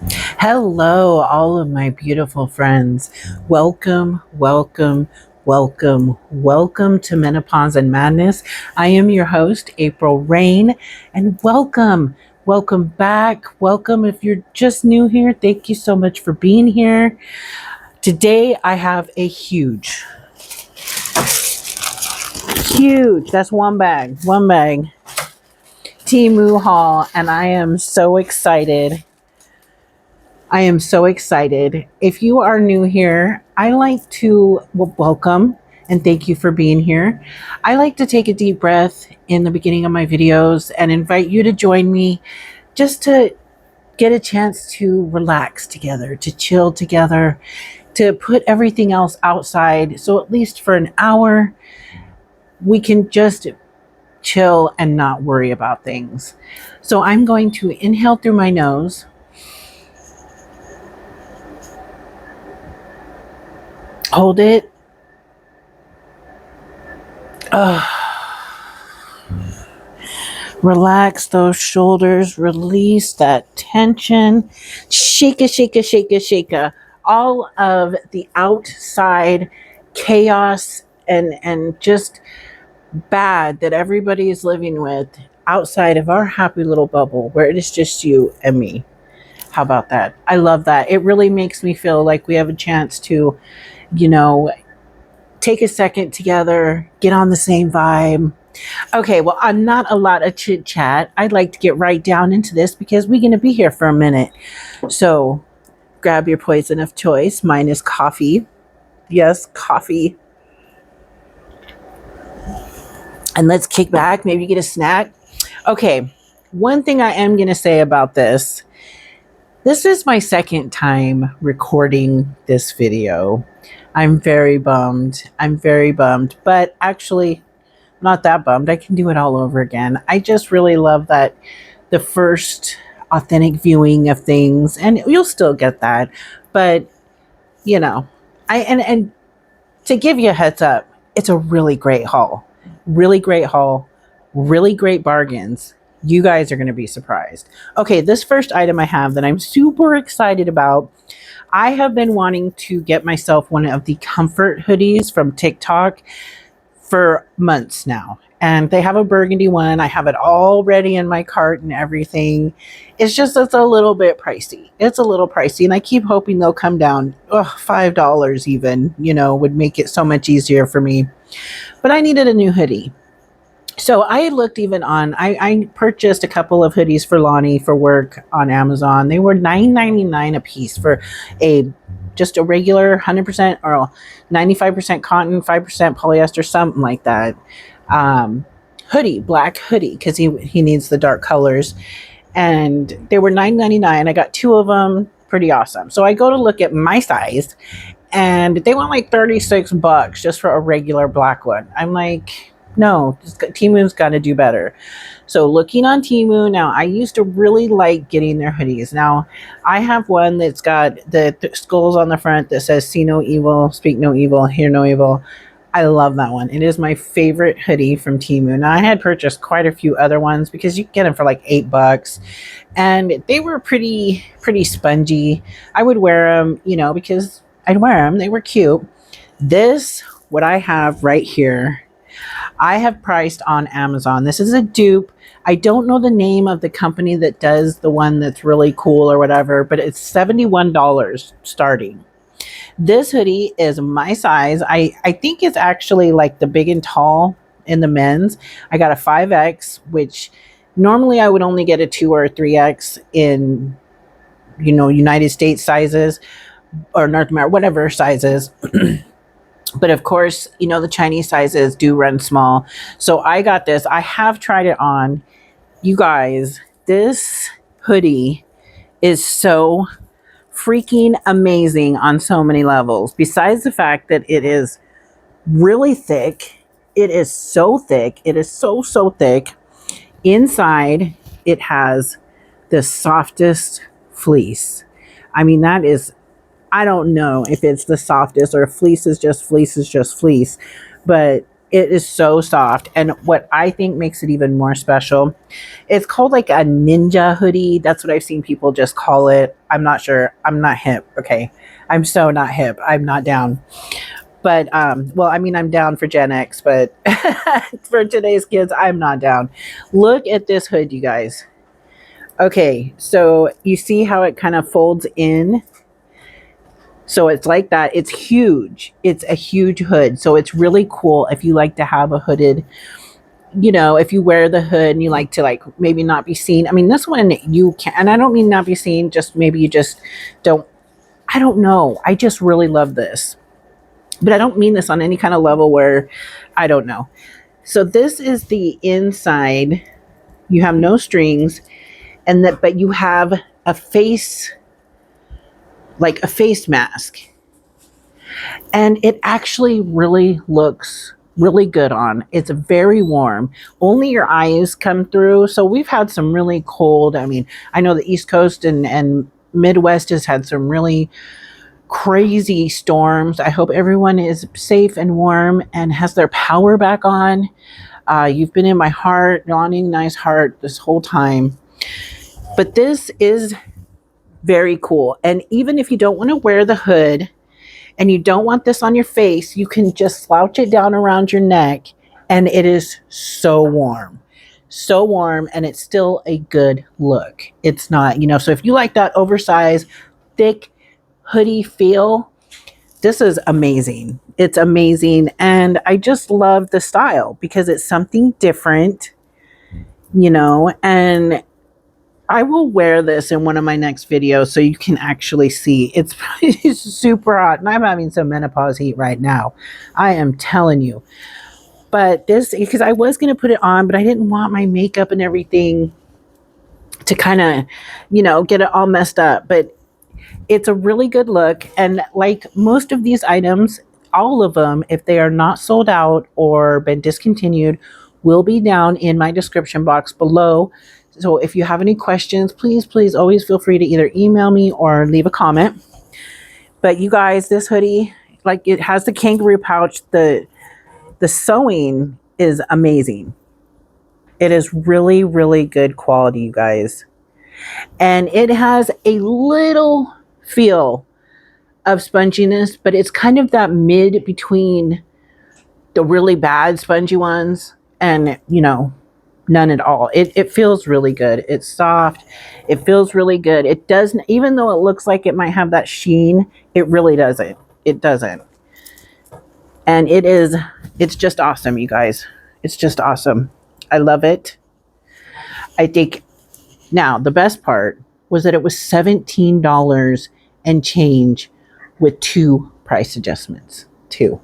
Hello, all of my beautiful friends. Welcome, welcome, welcome to Menopause and Madness. I am your host, April Rain, and welcome back. Welcome if you're just new here. Thank you so much for being here. Today, I have a huge, that's one bag, Temu haul, and I am so excited. I am so excited. If you are new here, I like to welcome and thank you for being here. I like to take a deep breath in the beginning of my videos and invite you to join me just to get a chance to relax together, to chill together, to put everything else outside. So at least for an hour, we can just chill and not worry about things. So I'm going to inhale through my nose. Hold it. Relax those shoulders, release that tension. Shake it, shake it, shake it, shake it. All of the outside chaos and just bad that everybody is living with outside of our happy little bubble where it is just you and me. How about that? I love that. It really makes me feel like we have a chance to, you know, take a second together, get on the same vibe. Okay, well, I'm not a lot of chit chat. I'd like to get right down into this because we're going to be here for a minute. So grab your poison of choice. Mine is coffee. Yes, coffee. And let's kick back, maybe get a snack. Okay, one thing I am going to say about this is my second time recording this video. I'm very bummed. But actually, not that bummed. I can do it all over again. I just really love that the first authentic viewing of things, and you'll still get that, but you know, and to give you a heads up, it's a really great haul, really great bargains. You guys are going to be surprised. Okay, this first item I have that I'm super excited about. I have been wanting to get myself one of the comfort hoodies from TikTok for months now. And they have a burgundy one. I have it all ready in my cart and everything. It's a little bit pricey. It's a little pricey. And I keep hoping they'll come down. $5 even, would make it so much easier for me. But I needed a new hoodie. So I looked even on, I purchased a couple of hoodies for Lonnie for work on Amazon. They were $9.99 a piece for just a regular 100% or 95% cotton, 5% polyester, something like that. Hoodie, black hoodie, because he needs the dark colors. And they were $9.99. I got two of them. Pretty awesome. So I go to look at my size and they want like $36 just for a regular black one. I'm like, no, Temu's got to do better. So looking on Temu now, I used to really like getting their hoodies. Now I have one that's got the skulls on the front that says "See no evil, speak no evil, hear no evil." I love that one. It is my favorite hoodie from Temu. Now I had purchased quite a few other ones because you can get them for like $8, and they were pretty spongy. I would wear them, because I'd wear them. They were cute. This, what I have right here, I have priced on Amazon. This is a dupe. I don't know the name of the company that does the one that's really cool or whatever, but it's $71 starting. This hoodie is my size. I think it's actually like the big and tall in the men's. I got a 5X, which normally I would only get a 2 or a 3X in, United States sizes or North America, whatever sizes. But of course, the Chinese sizes do run small. So I got this. I have tried it on. You guys, this hoodie is so freaking amazing on so many levels. Besides the fact that it is really thick, it is so thick. It is so thick. Inside, it has the softest fleece. I mean, that is, I don't know if it's the softest or if fleece is just fleece, but It is so soft. And what I think makes it even more special, it's called like a ninja hoodie. That's what I've seen people just call it. I'm not sure. I'm not hip. Okay. I'm so not hip. I'm not down. But well, I mean, I'm down for Gen X, but for today's kids, I'm not down. Look at this hood, you guys. Okay, so you see how it kind of folds in? So it's like that. It's huge. It's a huge hood. So it's really cool if you like to have a hooded, if you wear the hood and you like to like maybe not be seen. I mean, this one you can, and I don't mean not be seen, just maybe you just don't, I don't know. I just really love this. But I don't mean this on any kind of level where I don't know. So this is the inside. You have no strings, and that, but you have a face, like a face mask. And it actually really looks really good on. It's very warm. Only your eyes come through. So we've had some really cold. I mean, I know the East Coast and Midwest has had some really crazy storms. I hope everyone is safe and warm and has their power back on. You've been in my heart, yawning nice heart this whole time. But this is very cool. And even if you don't want to wear the hood and you don't want this on your face, you can just slouch it down around your neck and it is so warm. So warm, and it's still a good look. It's not, so if you like that oversized, thick hoodie feel, this is amazing. It's amazing. And I just love the style because it's something different, and I will wear this in one of my next videos so you can actually see. It's super hot, and I'm having some menopause heat right now. I am telling you. But this, because I was going to put it on, but I didn't want my makeup and everything to kind of, get it all messed up. But it's a really good look. And like most of these items, all of them, if they are not sold out or been discontinued, will be down in my description box below. So if you have any questions, please always feel free to either email me or leave a comment. But you guys, this hoodie, like, it has the kangaroo pouch. The sewing is amazing. It is really, really good quality, you guys. And it has a little feel of sponginess, but it's kind of that mid between the really bad spongy ones and, none at all. It feels really good. It's soft. It feels really good. It doesn't, even though it looks like it might have that sheen, it really doesn't. It doesn't. And it's just awesome, you guys. It's just awesome. I love it. I think now the best part was that it was $17 and change with 2 price adjustments. 2.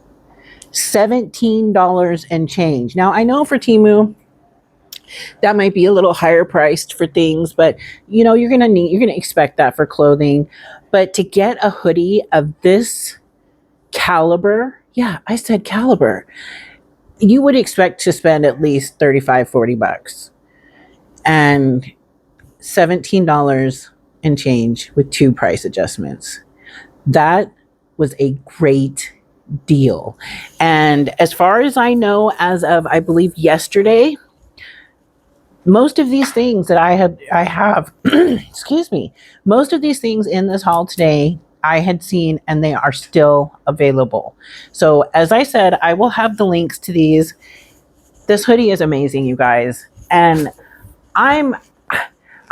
$17 and change. Now I know for Temu, that might be a little higher priced for things, but you're gonna expect that for clothing. But to get a hoodie of this caliber, yeah, I said caliber, you would expect to spend at least $35-40. And $17 and change with 2 price adjustments. That was a great deal. And as far as I know, as of, I believe, yesterday, most of these things that I have, excuse me, most of these things in this haul today, I had seen, and they are still available. So as I said, I will have the links to these. This hoodie is amazing, you guys. And I'm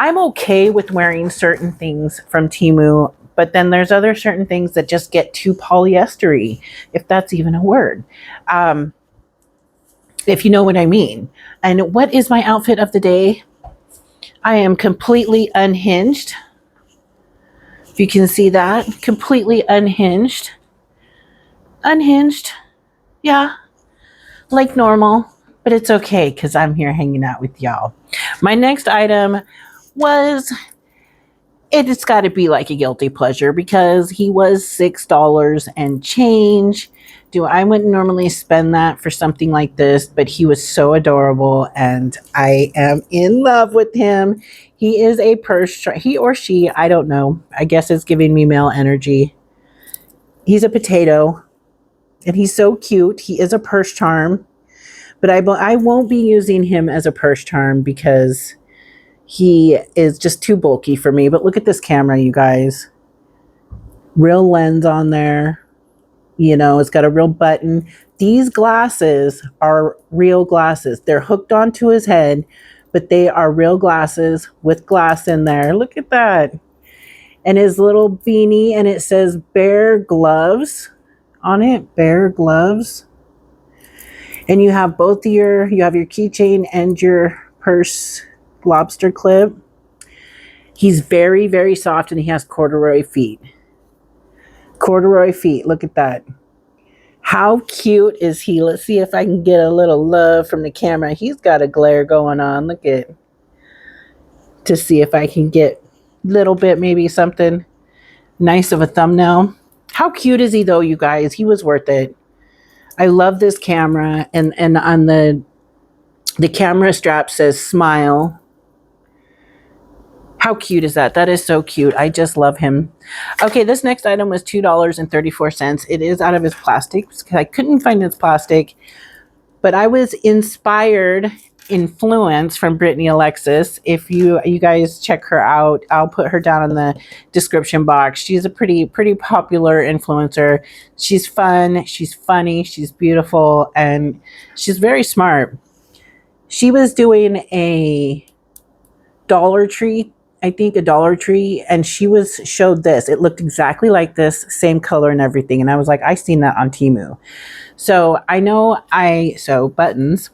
okay with wearing certain things from Temu, but then there's other certain things that just get too polyestery, if that's even a word. If you know what I mean. And what is my outfit of the day? I am completely unhinged. If you can see that, completely unhinged. Unhinged. Yeah, like normal, but it's okay because I'm here hanging out with y'all. My next item was, it's got to be like a guilty pleasure because he was $6 and change. I wouldn't normally spend that for something like this, but he was so adorable and I am in love with him. He is a purse, he or she, I don't know. I guess it's giving me male energy. He's a potato and he's so cute. He is a purse charm. But I won't be using him as a purse charm because he is just too bulky for me. But look at this camera, you guys. Real lens on there. You know, it's got a real button. These glasses are real glasses. They're hooked onto his head, but they are real glasses with glass in there. Look at that. And his little beanie, and it says Bear Gloves on it. Bear Gloves. And you have you have your keychain and your purse lobster clip. He's very, very soft, and he has corduroy feet. Corduroy feet. Look at that. How cute is he? Let's see if I can get a little love from the camera. He's got a glare going on. Look at, to see if I can get a little bit, maybe something nice of a thumbnail. How cute is he though, you guys? He was worth it. I love this camera, and on the camera strap says smile. How cute is that? That is so cute. I just love him. Okay, this next item was $2.34. It is out of his plastic because I couldn't find his plastic, but I was influenced from Brittany Alexis. If you guys check her out, I'll put her down in the description box. She's a pretty popular influencer. She's fun, she's funny, she's beautiful, and she's very smart. She was doing a Dollar Tree, I think a Dollar Tree, and she showed this. It looked exactly like this, same color and everything, and I was like, I seen that on Temu. So buttons.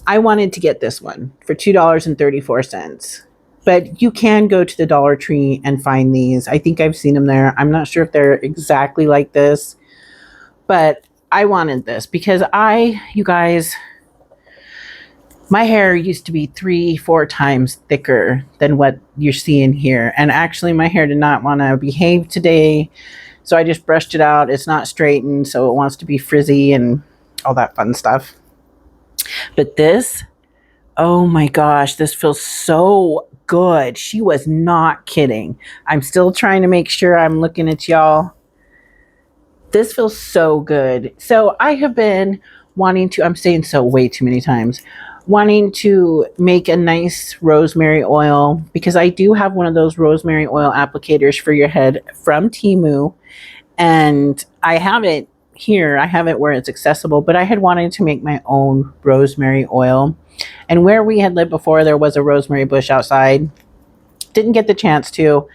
I wanted to get this one for $2.34. But you can go to the Dollar Tree and find these. I think I've seen them there. I'm not sure if they're exactly like this, but I wanted this because you guys, my hair used to be 3-4 times thicker than what you're seeing here. And actually my hair did not want to behave today. So I just brushed it out. It's not straightened, so it wants to be frizzy and all that fun stuff. But this, oh my gosh, this feels so good. She was not kidding. I'm still trying to make sure I'm looking at y'all. This feels so good. So I have been wanting to, I'm saying so way too many times, wanting to make a nice rosemary oil because I do have one of those rosemary oil applicators for your head from Temu, and I have it here. I have it where it's accessible, but I had wanted to make my own rosemary oil, and where we had lived before there was a rosemary bush outside. Didn't get the chance to,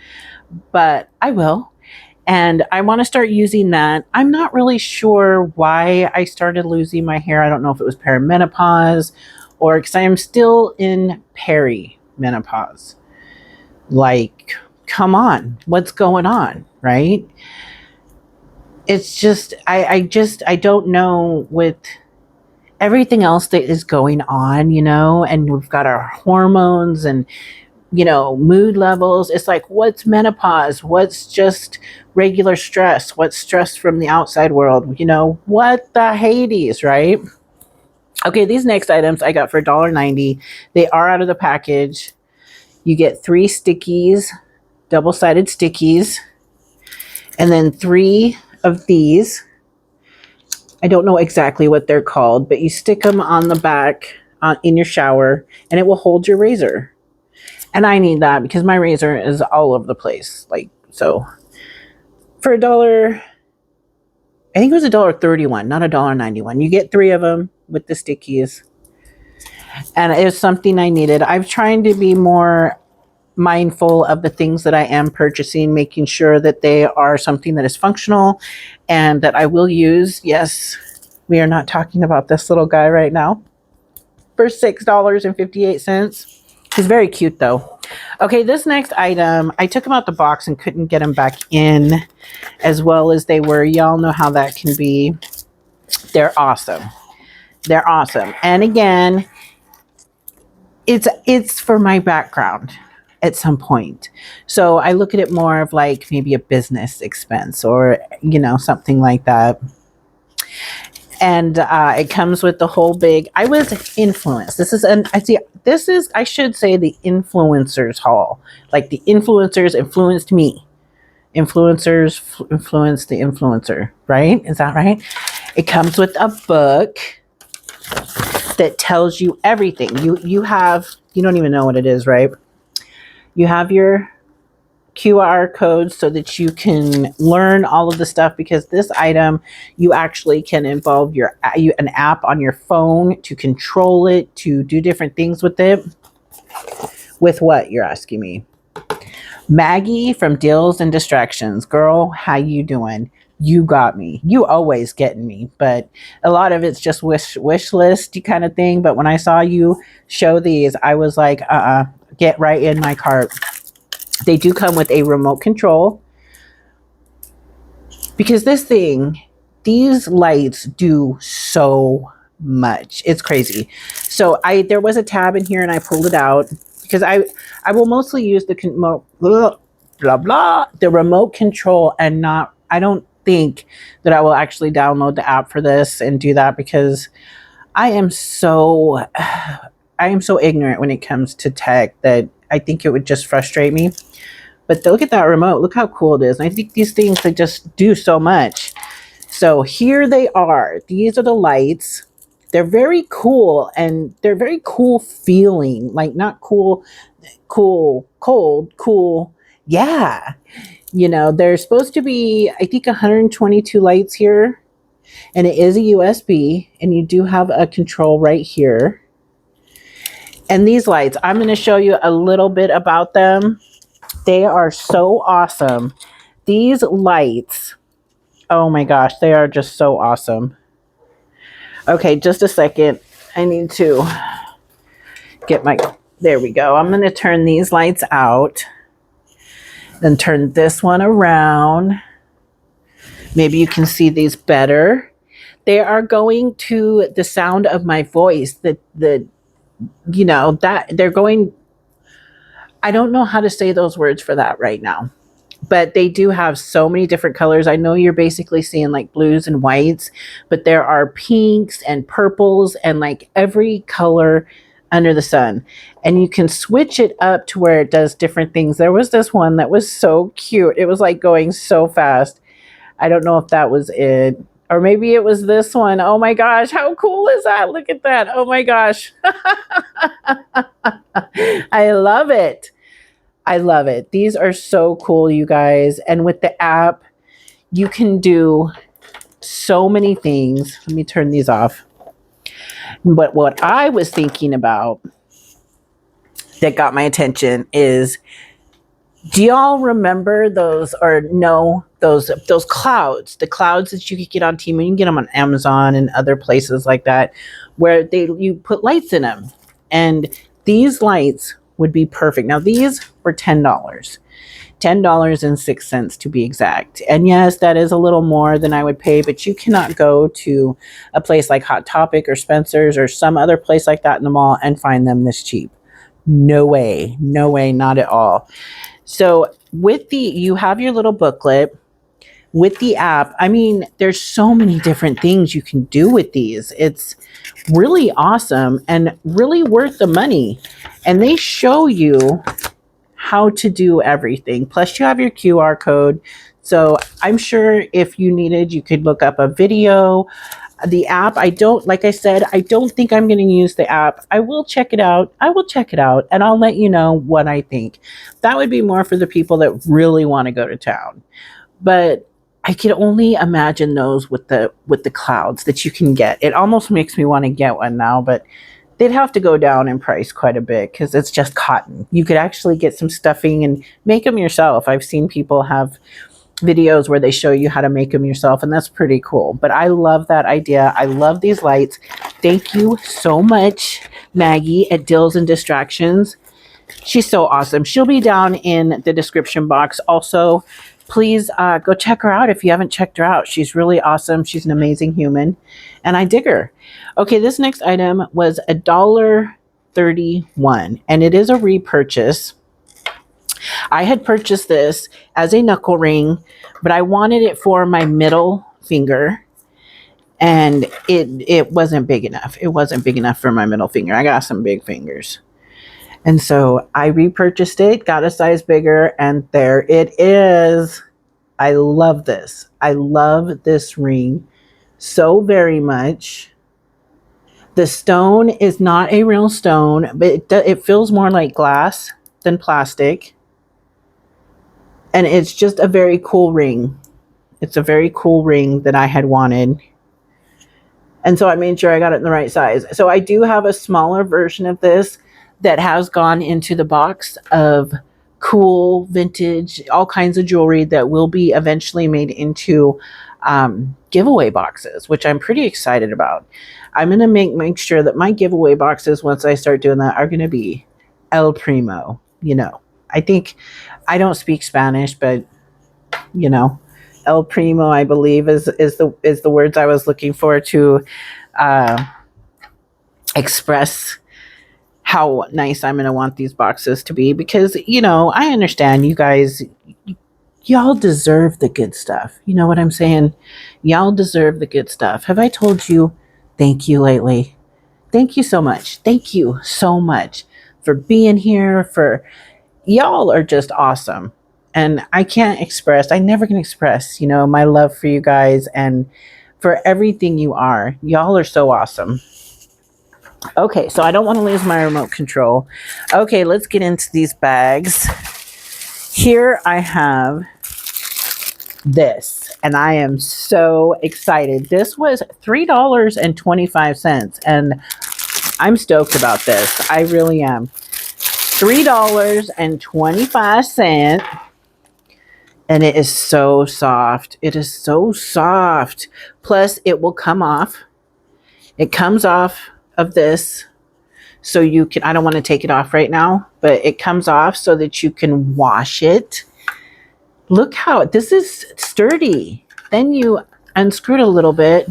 but I will, and I want to start using that. I'm not really sure why I started losing my hair. I don't know if it was perimenopause or because I am still in perimenopause. Like, come on, what's going on, right? It's just, I don't know with everything else that is going on, you know, and we've got our hormones and, you know, mood levels. It's like, what's menopause? What's just regular stress? What's stress from the outside world? You know, what the Hades, right? Okay, these next items I got for $1.90. They are out of the package. You get 3 stickies, double-sided stickies, and then 3 of these. I don't know exactly what they're called, but you stick them on the back in your shower, and it will hold your razor. And I need that because my razor is all over the place. Like, so for $1, I think it was $1.31, not $1.91. You get 3 of them with the stickies, and it was something I needed. I'm trying to be more mindful of the things that I am purchasing, making sure that they are something that is functional and that I will use. Yes, we are not talking about this little guy right now. For $6.58. He's very cute though. Okay, this next item, I took him out the box and couldn't get him back in as well as they were. Y'all know how that can be. They're awesome. They're awesome. And again, it's for my background at some point. So I look at it more of like maybe a business expense or, you know, something like that. And it comes with the whole big, I was influenced. I should say the influencers haul. Like the influencers influenced me. Influencers influenced the influencer, right? Is that right? It comes with a book. that tells you everything. You don't even know what it is, right? You have your QR code so that you can learn all of the stuff, because this item, you actually can involve an app on your phone to control it, to do different things with it. With what, you're asking me? Maggie from Deals and Distractions. Girl, how you doing? You got me. You always getting me, but a lot of it's just wish list kind of thing. But when I saw you show these, I was like, get right in my cart. They do come with a remote control, because these lights do so much. It's crazy. So there was a tab in here and I pulled it out, because I will mostly use the the remote control, and I don't think that I will actually download the app for this and do that, because I am so ignorant when it comes to tech that I think it would just frustrate me. But look at that remote. Look how cool it is. And I think these things, they just do so much. So here they are. These are the lights. They're very cool, and they're very cool feeling. Like, not cool, cold, cool. Yeah. There's supposed to be, I think, 122 lights here. And it is a USB. And you do have a control right here. And these lights, I'm going to show you a little bit about them. They are so awesome. These lights, oh my gosh, they are just so awesome. Okay, just a second. I need to there we go. I'm going to turn these lights out. Then turn this one around. Maybe you can see these better. They are going to the sound of my voice. That they're going, I don't know how to say those words for that right now. But they do have so many different colors. I know you're basically seeing like blues and whites, but there are pinks and purples and like every color under the sun. And you can switch it up to where it does different things. There was this one that was so cute. It was like going so fast. I don't know if that was it. Or maybe it was this one. Oh my gosh, how cool is that? Look at that. Oh my gosh. I love it. I love it. These are so cool, you guys. And with the app, you can do so many things. Let me turn these off. But what I was thinking about that got my attention is, do y'all remember those, or no, those clouds, the clouds that you could get on Temu? You can get them on Amazon and other places like that, where you put lights in them. And these lights would be perfect. Now, these were $10.06 to be exact. And yes, that is a little more than I would pay, but you cannot go to a place like Hot Topic or Spencer's or some other place like that in the mall and find them this cheap. No way, not at all. So you have your little booklet. With the app, I mean, there's so many different things you can do with these. It's really awesome and really worth the money. And they show you how to do everything. Plus, you have your QR code. So I'm sure if you needed, you could look up a video. The app, like I said, I don't think I'm going to use the app. I will check it out. And I'll let you know what I think. That would be more for the people that really want to go to town. But I can only imagine those with the clouds that you can get. It almost makes me want to get one now, but they'd have to go down in price quite a bit, because it's just cotton. You could actually get some stuffing and make them yourself. I've seen people have videos where they show you how to make them yourself, and that's pretty cool. But I love that idea. I love these lights. Thank you so much, Maggie at Deals and Distractions. She's so awesome. She'll be down in the description box. Also, please go check her out if you haven't checked her out. She's really awesome. She's an amazing human, and I dig her. Okay, this next item was $1.31, and it is a repurchase. I had purchased this as a knuckle ring, but I wanted it for my middle finger, and it wasn't big enough. It wasn't big enough for my middle finger. I got some big fingers. And so I repurchased it, got a size bigger, and there it is. I love this. I love this ring so very much. The stone is not a real stone, but it feels more like glass than plastic. And it's just a very cool ring. It's a very cool ring that I had wanted. And so I made sure I got it in the right size. So I do have a smaller version of this that has gone into the box of cool vintage, all kinds of jewelry that will be eventually made into giveaway boxes, which I'm pretty excited about. I'm going to make sure that my giveaway boxes, once I start doing that, are going to be El Primo. You know, I think I don't speak Spanish, but you know, El Primo, I believe, is the words I was looking for to uh, express how nice I'm going to want these boxes to be, because you know, I understand you guys, y'all deserve the good stuff. You know what I'm saying? Y'all deserve the good stuff. Have I told you thank you lately? Thank you so much. Thank you so much for being here. For y'all are just awesome. And I never can express, you know, my love for you guys and for everything you are. Y'all are so awesome. Okay, so I don't want to lose my remote control. Okay, let's get into these bags. Here I have this, and I am so excited. This was $3.25, and I'm stoked about this. I really am. $3.25, and it is so soft. It is so soft. Plus, it will come off. It comes off of this, so you can, I don't want to take it off right now, but it comes off so that you can wash it. Look how this is sturdy. Then you unscrew it a little bit.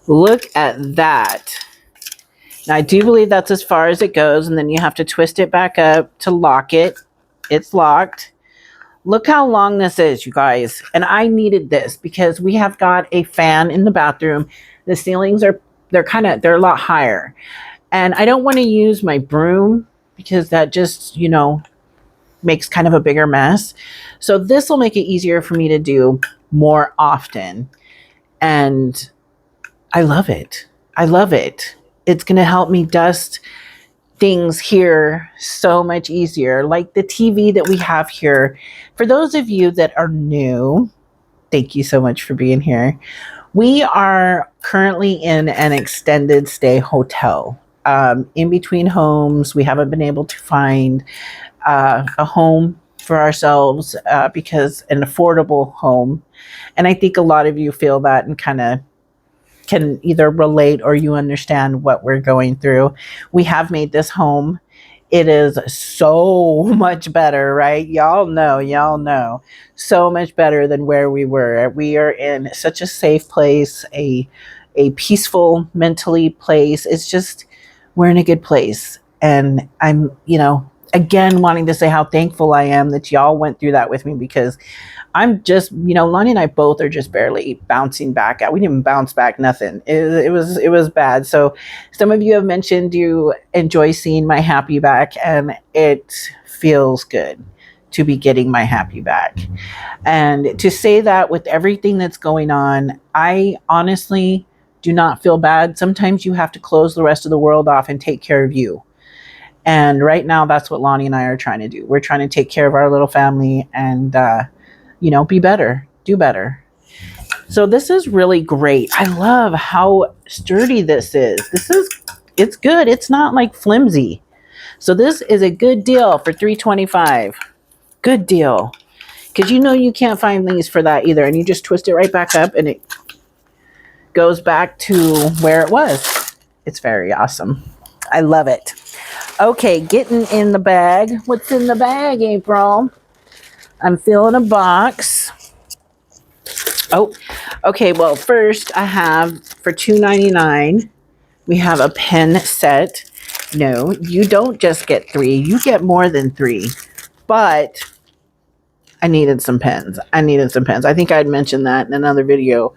Look at that. Now, I do believe that's as far as it goes, and then you have to twist it back up to lock it. It's locked. Look how long this is, you guys. And I needed this because we have got a fan in the bathroom. The ceilings they're a lot higher. And I don't want to use my broom because that just, you know, makes kind of a bigger mess. So this will make it easier for me to do more often. And I love it. I love it. It's going to help me dust things here so much easier, like the TV that we have here. For those of you that are new, thank you so much for being here. We are currently in an extended stay hotel. In between homes, we haven't been able to find a home for ourselves because an affordable home. And I think a lot of you feel that and kind of can either relate or you understand what we're going through. We have made this home. It is so much better, right? Y'all know. So much better than where we were. We are in such a safe place, a peaceful, mentally place. It's just, we're in a good place. And I'm, you know, again, wanting to say how thankful I am that y'all went through that with me, because I'm just, you know, Lonnie and I both are just barely bouncing back. We didn't bounce back nothing. It was bad. So some of you have mentioned you enjoy seeing my happy back, and it feels good to be getting my happy back. And to say that with everything that's going on, I honestly do not feel bad. Sometimes you have to close the rest of the world off and take care of you. And right now, that's what Lonnie and I are trying to do. We're trying to take care of our little family and, you know, be better, do better. So this is really great. I love how sturdy this is. It's good. It's not like flimsy. So this is a good deal for $3.25. Good deal. Because you know you can't find these for that either. And you just twist it right back up and it goes back to where it was. It's very awesome. I love it. Okay, getting in the bag. What's in the bag, April? I'm filling a box. Oh, okay. Well, first I have for $2.99. We have a pen set. No, you don't just get 3. You get more than 3. But I needed some pens. I think I'd mentioned that in another video.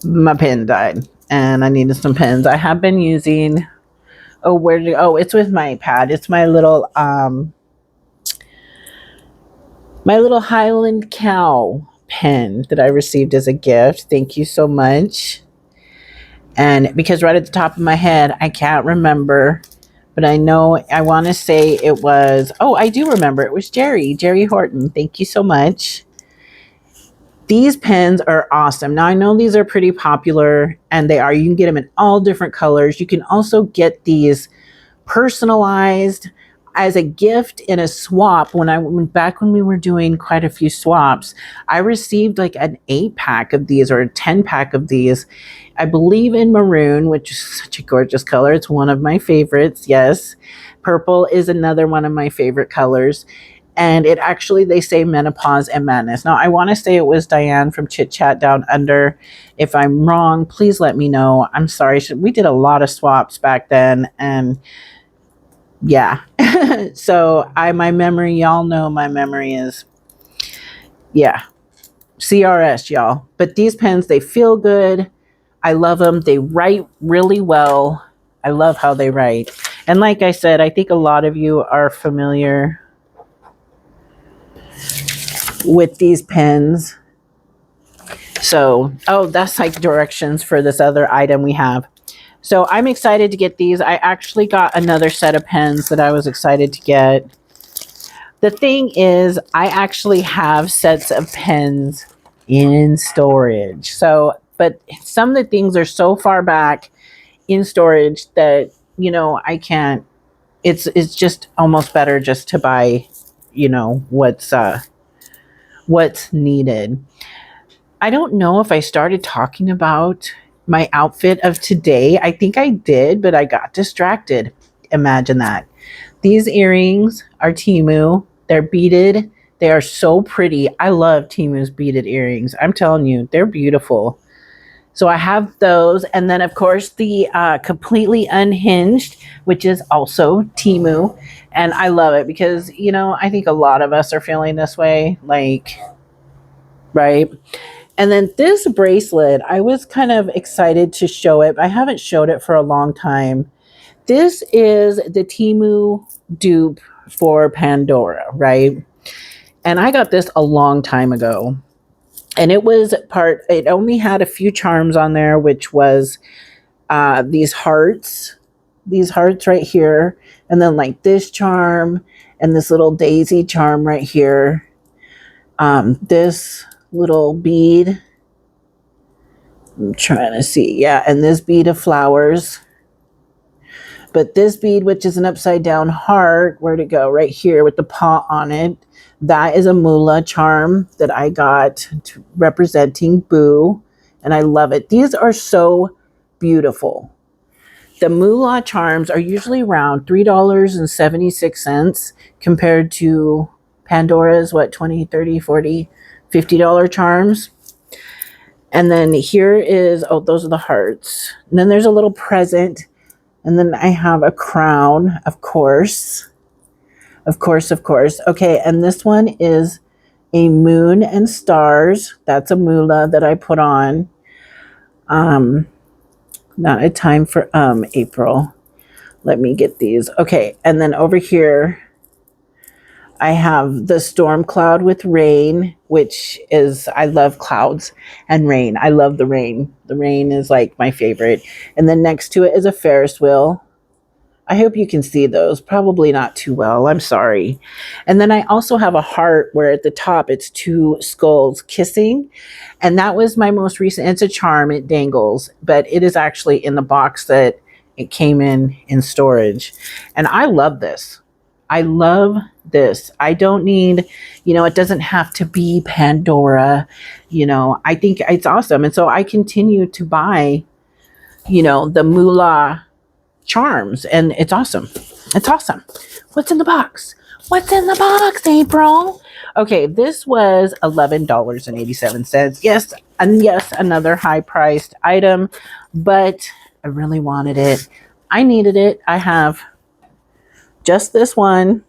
My pen died, and I needed some pens. I have been using. Oh, it's with my pad. It's my little Highland Cow pen that I received as a gift. Thank you so much. And because right at the top of my head, I can't remember, but I know I want to say it was, oh, I do remember. It was Jerry Horton. Thank you so much. These pens are awesome. Now I know these are pretty popular and they are. You can get them in all different colors. You can also get these personalized as a gift in a swap. When I went back when we were doing quite a few swaps, I received like an 8-pack of these or a 10-pack of these. I believe in maroon, which is such a gorgeous color. It's one of my favorites. Yes. Purple is another one of my favorite colors. And it actually, they say menopause and madness. Now, I want to say it was Diane from Chit Chat Down Under. If I'm wrong, please let me know. I'm sorry. We did a lot of swaps back then. And yeah. So my memory, y'all know my memory is, yeah, CRS, y'all. But these pens, they feel good. I love them. They write really well. I love how they write. And like I said, I think a lot of you are familiar with these pens. So, oh, that's like directions for this other item we have. So I'm excited to get these. I actually got another set of pens that I was excited to get. The thing is, I actually have sets of pens in storage. So, but some of the things are so far back in storage that, you know, I can't, it's just almost better just to buy, you know, what's needed. I don't know if I started talking about my outfit of today. I think I did, but I got distracted. Imagine that. These earrings are Temu. They're beaded. They are so pretty. I love Temu's beaded earrings. I'm telling you, they're beautiful. So I have those. And then, of course, the completely unhinged, which is also Temu. And I love it because, you know, I think a lot of us are feeling this way. Like, right? And then this bracelet, I was kind of excited to show it. I haven't showed it for a long time. This is the Temu dupe for Pandora, right? And I got this a long time ago. And it only had a few charms on there, which was these hearts right here. And then like this charm and this little daisy charm right here. This little bead. I'm trying to see. Yeah, and this bead of flowers. But this bead, which is an upside down heart, where'd it go? Right here with the paw on it. That is a moolah charm that I got representing Boo. And I love it. These are so beautiful. The moolah charms are usually around $3.76 compared to Pandora's, what, 20, 30, 40, $50 charms. And then here is, oh, those are the hearts. And then there's a little present. And then I have a crown, of course. Of course. Okay, and this one is a moon and stars. That's a moolah that I put on. Not a time for April. Let me get these. Okay, and then over here, I have the storm cloud with rain, which is, I love clouds and rain. I love the rain. The rain is like my favorite. And then next to it is a Ferris wheel. I hope you can see those. Probably not too well. I'm sorry. And then I also have a heart where at the top it's two skulls kissing. And that was my most recent. It's a charm. It dangles. But it is actually in the box that it came in storage. And I love this. I love this. I don't need, it doesn't have to be Pandora. I think it's awesome. And so I continue to buy, the moolah charms, and it's awesome. It's awesome. What's in the box? What's in the box, April? Okay, this was $11.87. Yes, and yes, another high-priced item, but I really wanted it. I needed it. I have just this one.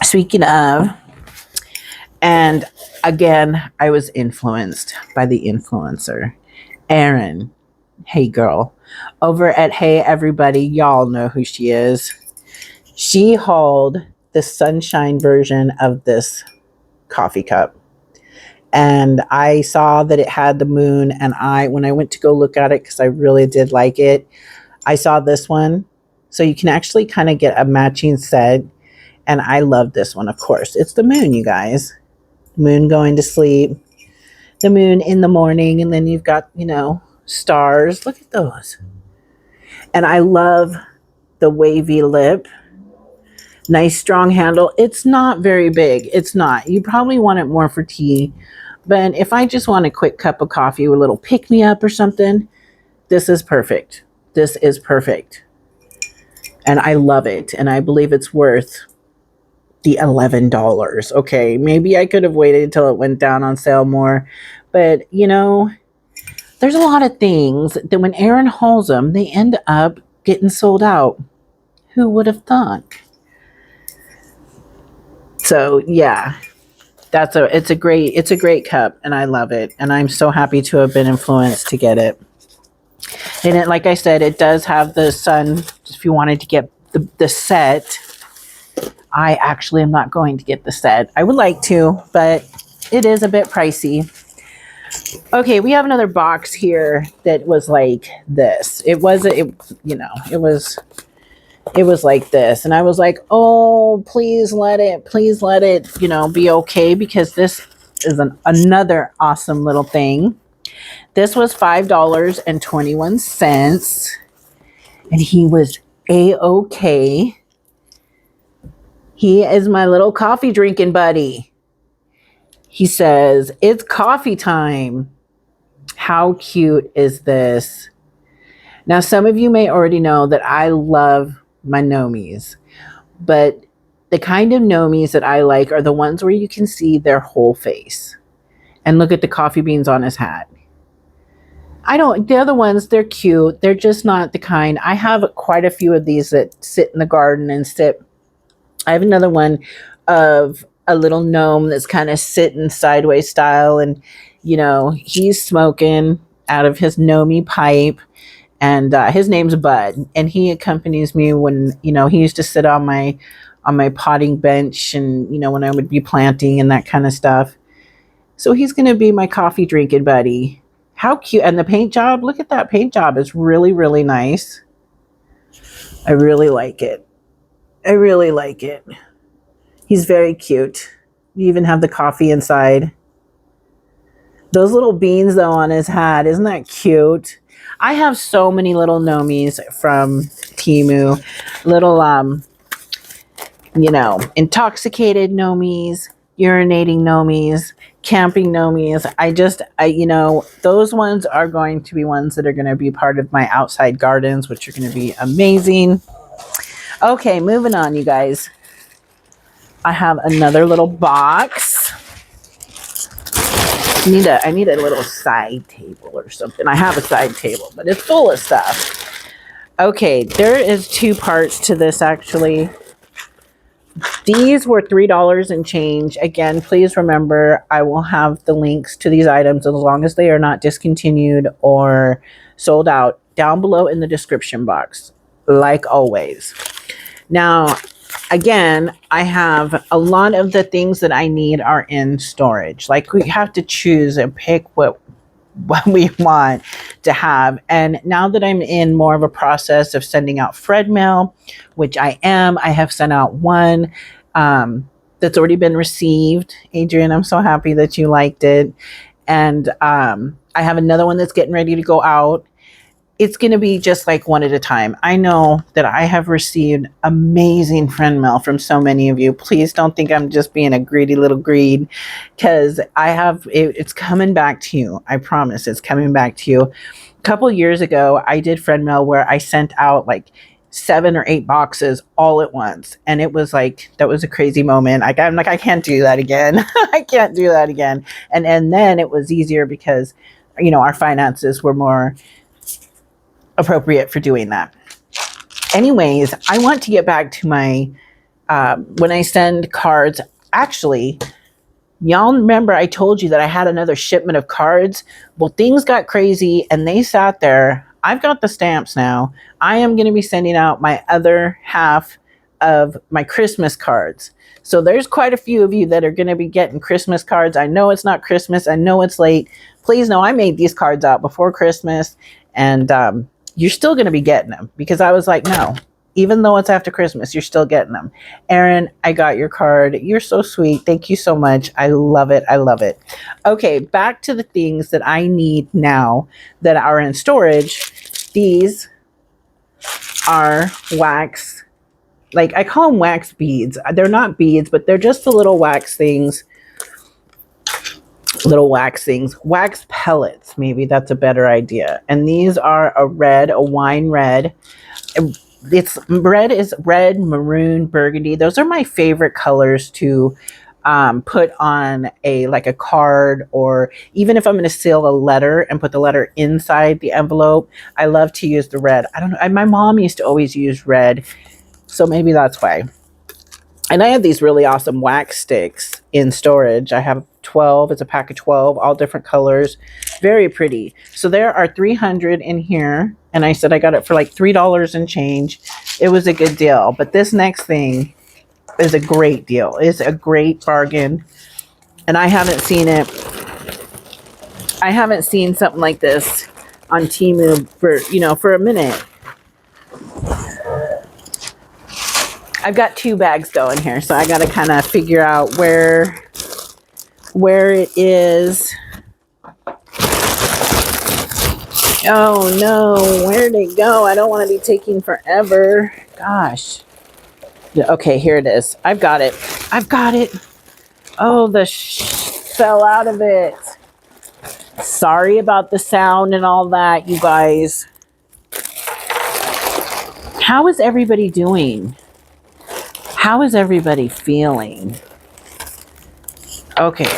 Speaking of, and again, I was influenced by the influencer, Erin. Hey girl, over at Hey Everybody, y'all know who she is. She hauled the sunshine version of this coffee cup. and I saw that it had the moon, and when I went to go look at it, because I really did like it, I saw this one. So you can actually kind of get a matching set, and I love this one, of course. It's the moon, you guys. Moon going to sleep, the moon in the morning, and then you've got, stars. Look at those. And I love the wavy lip. Nice strong handle. It's not very big. It's not. You probably want it more for tea. But if I just want a quick cup of coffee with a little pick-me-up or something, this is perfect. This is perfect. And I love it. And I believe it's worth the $11. Okay, maybe I could have waited until it went down on sale more. But, there's a lot of things that when Aaron hauls them, they end up getting sold out. Who would have thought? So, yeah. It's a great cup, and I love it, and I'm so happy to have been influenced to get it. And it, like I said, it does have the sun. If you wanted to get the set, I actually am not going to get the set. I would like to, but it is a bit pricey. Okay, we have another box here that was like this. It was like this, and I was like, oh, please let it be okay, because this is another awesome little thing. This was $5.21, and he was a-okay. He is my little coffee drinking buddy. He says, it's coffee time. How cute is this? Now, some of you may already know that I love my nomies, but the kind of nomies that I like are the ones where you can see their whole face. And look at the coffee beans on his hat. The other ones, they're cute. They're just not the kind. I have quite a few of these that sit in the garden and sit. I have another one of a little gnome that's kind of sitting sideways style, and he's smoking out of his gnomey pipe, and his name's Bud, and he accompanies me when he used to sit on my potting bench, and when I would be planting and that kind of stuff. So he's going to be my coffee drinking buddy. How cute. And the paint job, look at that paint job. It's really, really nice. I really like it. He's very cute. You even have the coffee inside. Those little beans, though, on his hat. Isn't that cute? I have so many little nomies from Temu. Little, intoxicated nomies, urinating nomies, camping nomies. Those ones are going to be ones that are going to be part of my outside gardens, which are going to be amazing. Okay, moving on, you guys. I have another little box. I need a little side table or something. I have a side table, but it's full of stuff. Okay, there is two parts to this, actually. These were $3 and change. Again, please remember, I will have the links to these items, as long as they are not discontinued or sold out, down below in the description box, like always. Now, again, I have a lot of the things that I need are in storage. Like, we have to choose and pick what we want to have. And now that I'm in more of a process of sending out Fred mail, which I have sent out one that's already been received. Adrian, I'm so happy that you liked it. And I have another one that's getting ready to go out. It's going to be just like one at a time. I know that I have received amazing friend mail from so many of you. Please don't think I'm just being a greedy little greed, because it's coming back to you. I promise it's coming back to you. A couple years ago, I did friend mail where I sent out like 7 or 8 boxes all at once. And it was like, that was a crazy moment. I'm like, I can't do that again. I can't do that again. And then it was easier because, our finances were more appropriate for doing that. Anyways, I want to get back to my, when I send cards, actually, y'all remember I told you that I had another shipment of cards? Well, things got crazy and they sat there. I've got the stamps now. I am going to be sending out my other half of my Christmas cards. So there's quite a few of you that are going to be getting Christmas cards. I know it's not Christmas. I know it's late. Please know I made these cards out before Christmas, and you're still going to be getting them because I was like, no, even though it's after Christmas, you're still getting them. Erin, I got your card. You're so sweet. Thank you so much. I love it. I love it. Okay, back to the things that I need now that are in storage. These are wax, like I call them wax beads. They're not beads, but they're just the little wax things. Wax pellets, maybe that's a better idea. And these are a wine red. It's red is red, maroon, burgundy. Those are my favorite colors to put on a card, or even if I'm going to seal a letter and put the letter inside the envelope. I love to use the red. I don't know. My mom used to always use red, so maybe that's why. And I have these really awesome wax sticks in storage. I have 12. It's a pack of 12, all different colors. Very pretty. So there are 300 in here. And I said I got it for like $3 and change. It was a good deal. But this next thing is a great deal. It's a great bargain. And I haven't seen it. I haven't seen something like this on Temu for a minute. I've got 2 bags going here, so I got to kind of figure out where it is. Oh no, where'd it go? I don't want to be taking forever. Gosh. Okay, here it is. I've got it. Oh, the fell out of it. Sorry about the sound and all that, you guys. How is everybody doing? How is everybody feeling? Okay.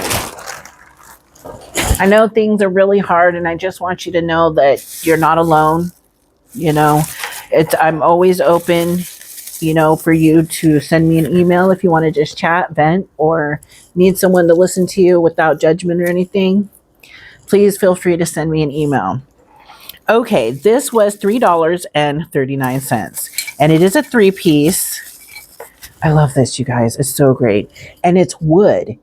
I know things are really hard, and I just want you to know that you're not alone. I'm always open, for you to send me an email if you want to just chat, vent, or need someone to listen to you without judgment or anything. Please feel free to send me an email. Okay, this was $3.39, and it is a 3-piece. I love this, you guys. It's so great. And it's wood.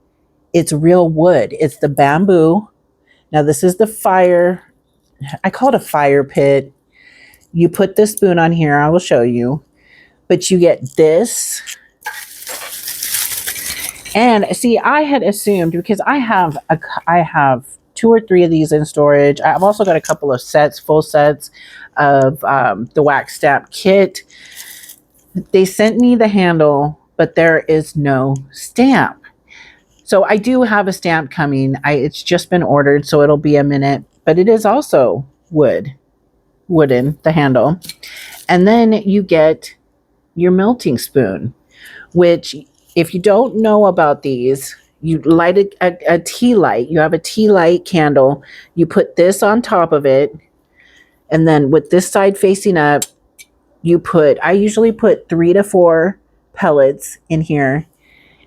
It's real wood. It's the bamboo. Now, this is the fire. I call it a fire pit. You put the spoon on here. I will show you. But you get this. And see, I had assumed, because I have 2 or 3 of these in storage. I've also got a couple of full sets of the wax stamp kit. They sent me the handle, but there is no stamp. So I do have a stamp coming. It's just been ordered, so it'll be a minute. But it is also wooden, the handle. And then you get your melting spoon, which, if you don't know about these, you light a tea light. You have a tea light candle. You put this on top of it. And then with this side facing up, I usually put 3 to 4 pellets in here.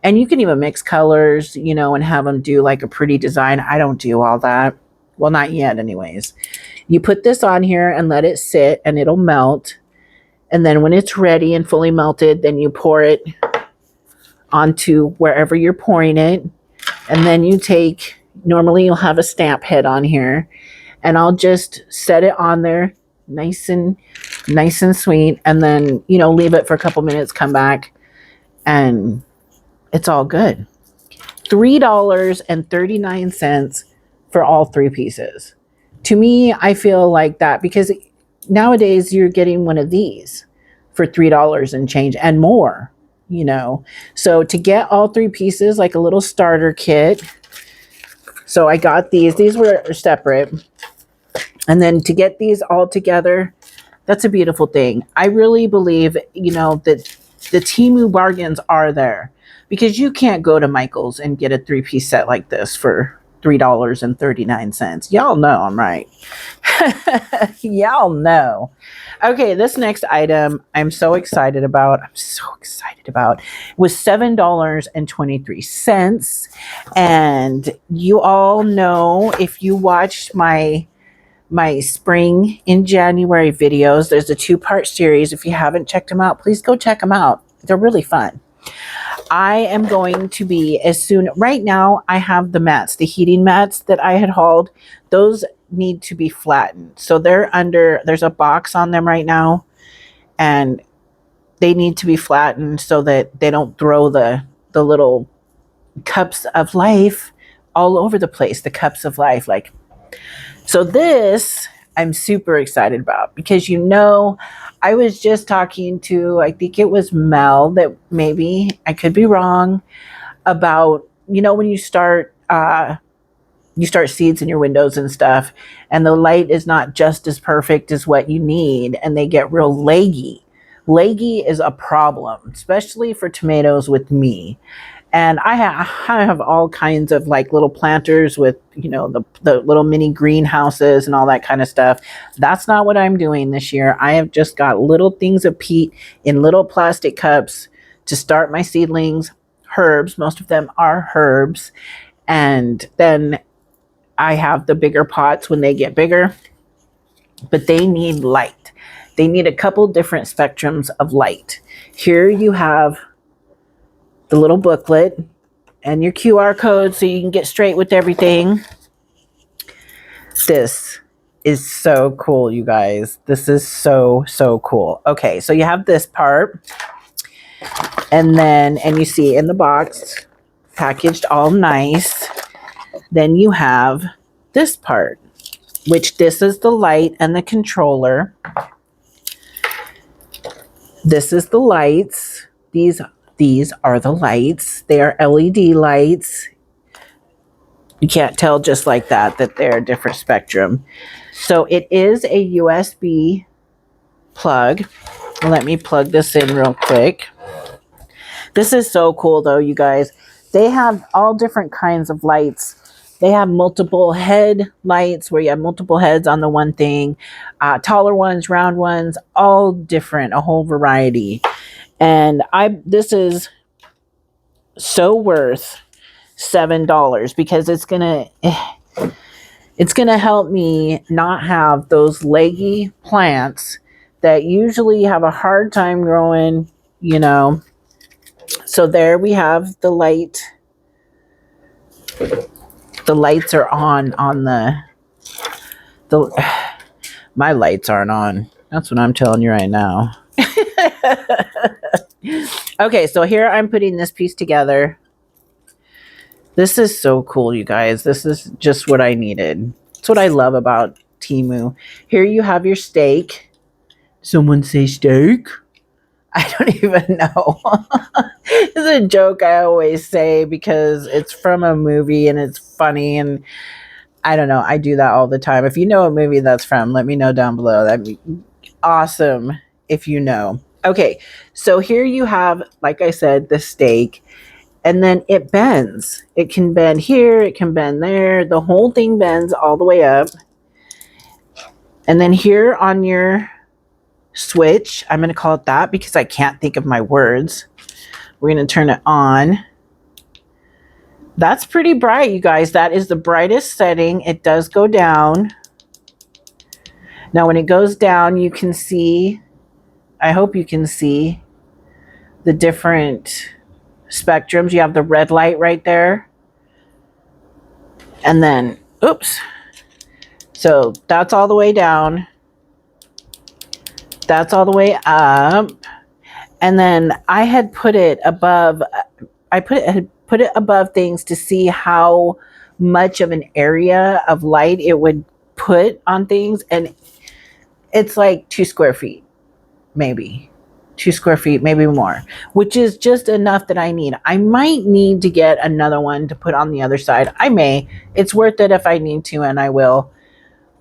And you can even mix colors, and have them do like a pretty design. I don't do all that. Well, not yet anyways. You put this on here and let it sit, and it'll melt. And then when it's ready and fully melted, then you pour it onto wherever you're pouring it. And then normally you'll have a stamp head on here, and I'll just set it on there nice and sweet, and then leave it for a couple minutes, come back, and it's all good. $3.39 for all 3 pieces. To me, I feel like that, because nowadays you're getting one of these for $3 and change and more, so to get all 3 pieces, like a little starter kit. So I got these were separate. And then to get these all together, that's a beautiful thing. I really believe, that the Temu bargains are there, because you can't go to Michael's and get a 3-piece set like this for $3.39. Y'all know I'm right. Y'all know. Okay, this next item I'm so excited about. Was $7.23. And you all know, if you watched my spring in January videos, there's a 2-part series. If you haven't checked them out, please go check them out. They're really fun. I am going to be as soon, right now I have the mats, the heating mats that I had hauled. Those need to be flattened. So they're under, there's a box on them right now, and they need to be flattened so that they don't throw the little cups of life all over the place, the cups of life. Like, so this I'm super excited about because, you know, I was just talking to, I think it was Mel, that maybe I could be wrong, about, you know, when you start seeds in your windows and stuff, and the light is not just as perfect as what you need, and they get real leggy. Leggy is a problem, especially for tomatoes with me. And I have all kinds of like little planters with, you know, the little mini greenhouses and all that kind of stuff. That's not what I'm doing this year. I have just got little things of peat in little plastic cups to start my seedlings, herbs. Most of them are herbs. And then I have the bigger pots when they get bigger, but they need light. They need a couple different spectrums of light. Here you have the little booklet and your QR code so you can get straight with everything. This is so cool, you guys. This is so, so cool. Okay, so you have this part, and then, and you see in the box, packaged all nice. Then you have this part, which this is the light and the controller. This is the lights. These are the lights. They are LED lights. You can't tell just like that they're a different spectrum. So it is a USB plug. Let me plug this in real quick. This is so cool though, you guys. They have all different kinds of lights. They have multiple head lights where you have multiple heads on the one thing, taller ones, round ones, all different, a whole variety. And this is so worth $7 because it's gonna help me not have those leggy plants that usually have a hard time growing, you know. So there we have the light. The lights are on my lights aren't on. That's what I'm telling you right now. Okay, so here I'm putting this piece together. This is so cool, you guys. This is just what I needed. It's what I love about Temu. Here you have your steak. Someone say steak? I don't even know. It's a joke I always say because it's from a movie and it's funny, and I don't know. I do that all the time. If you know what movie that's from, let me know down below. That'd be awesome if you know. Okay, so here you have, like I said, the steak, and then it bends. It can bend here, it can bend there. The whole thing bends all the way up. And then here on your switch, I'm going to call it that because I can't think of my words. We're going to turn it on. That's pretty bright, you guys. That is the brightest setting. It does go down. Now, when it goes down, you can see, I hope you can see the different spectrums. You have the red light right there. And then, oops. So that's all the way down. That's all the way up. And then I had put it above, I had put it above things to see how much of an area of light it would put on things. And it's like 2 square feet, maybe 2 square feet, maybe more, which is just enough that I need. I might need to get another one to put on the other side. I may. It's worth it if I need to, and I will.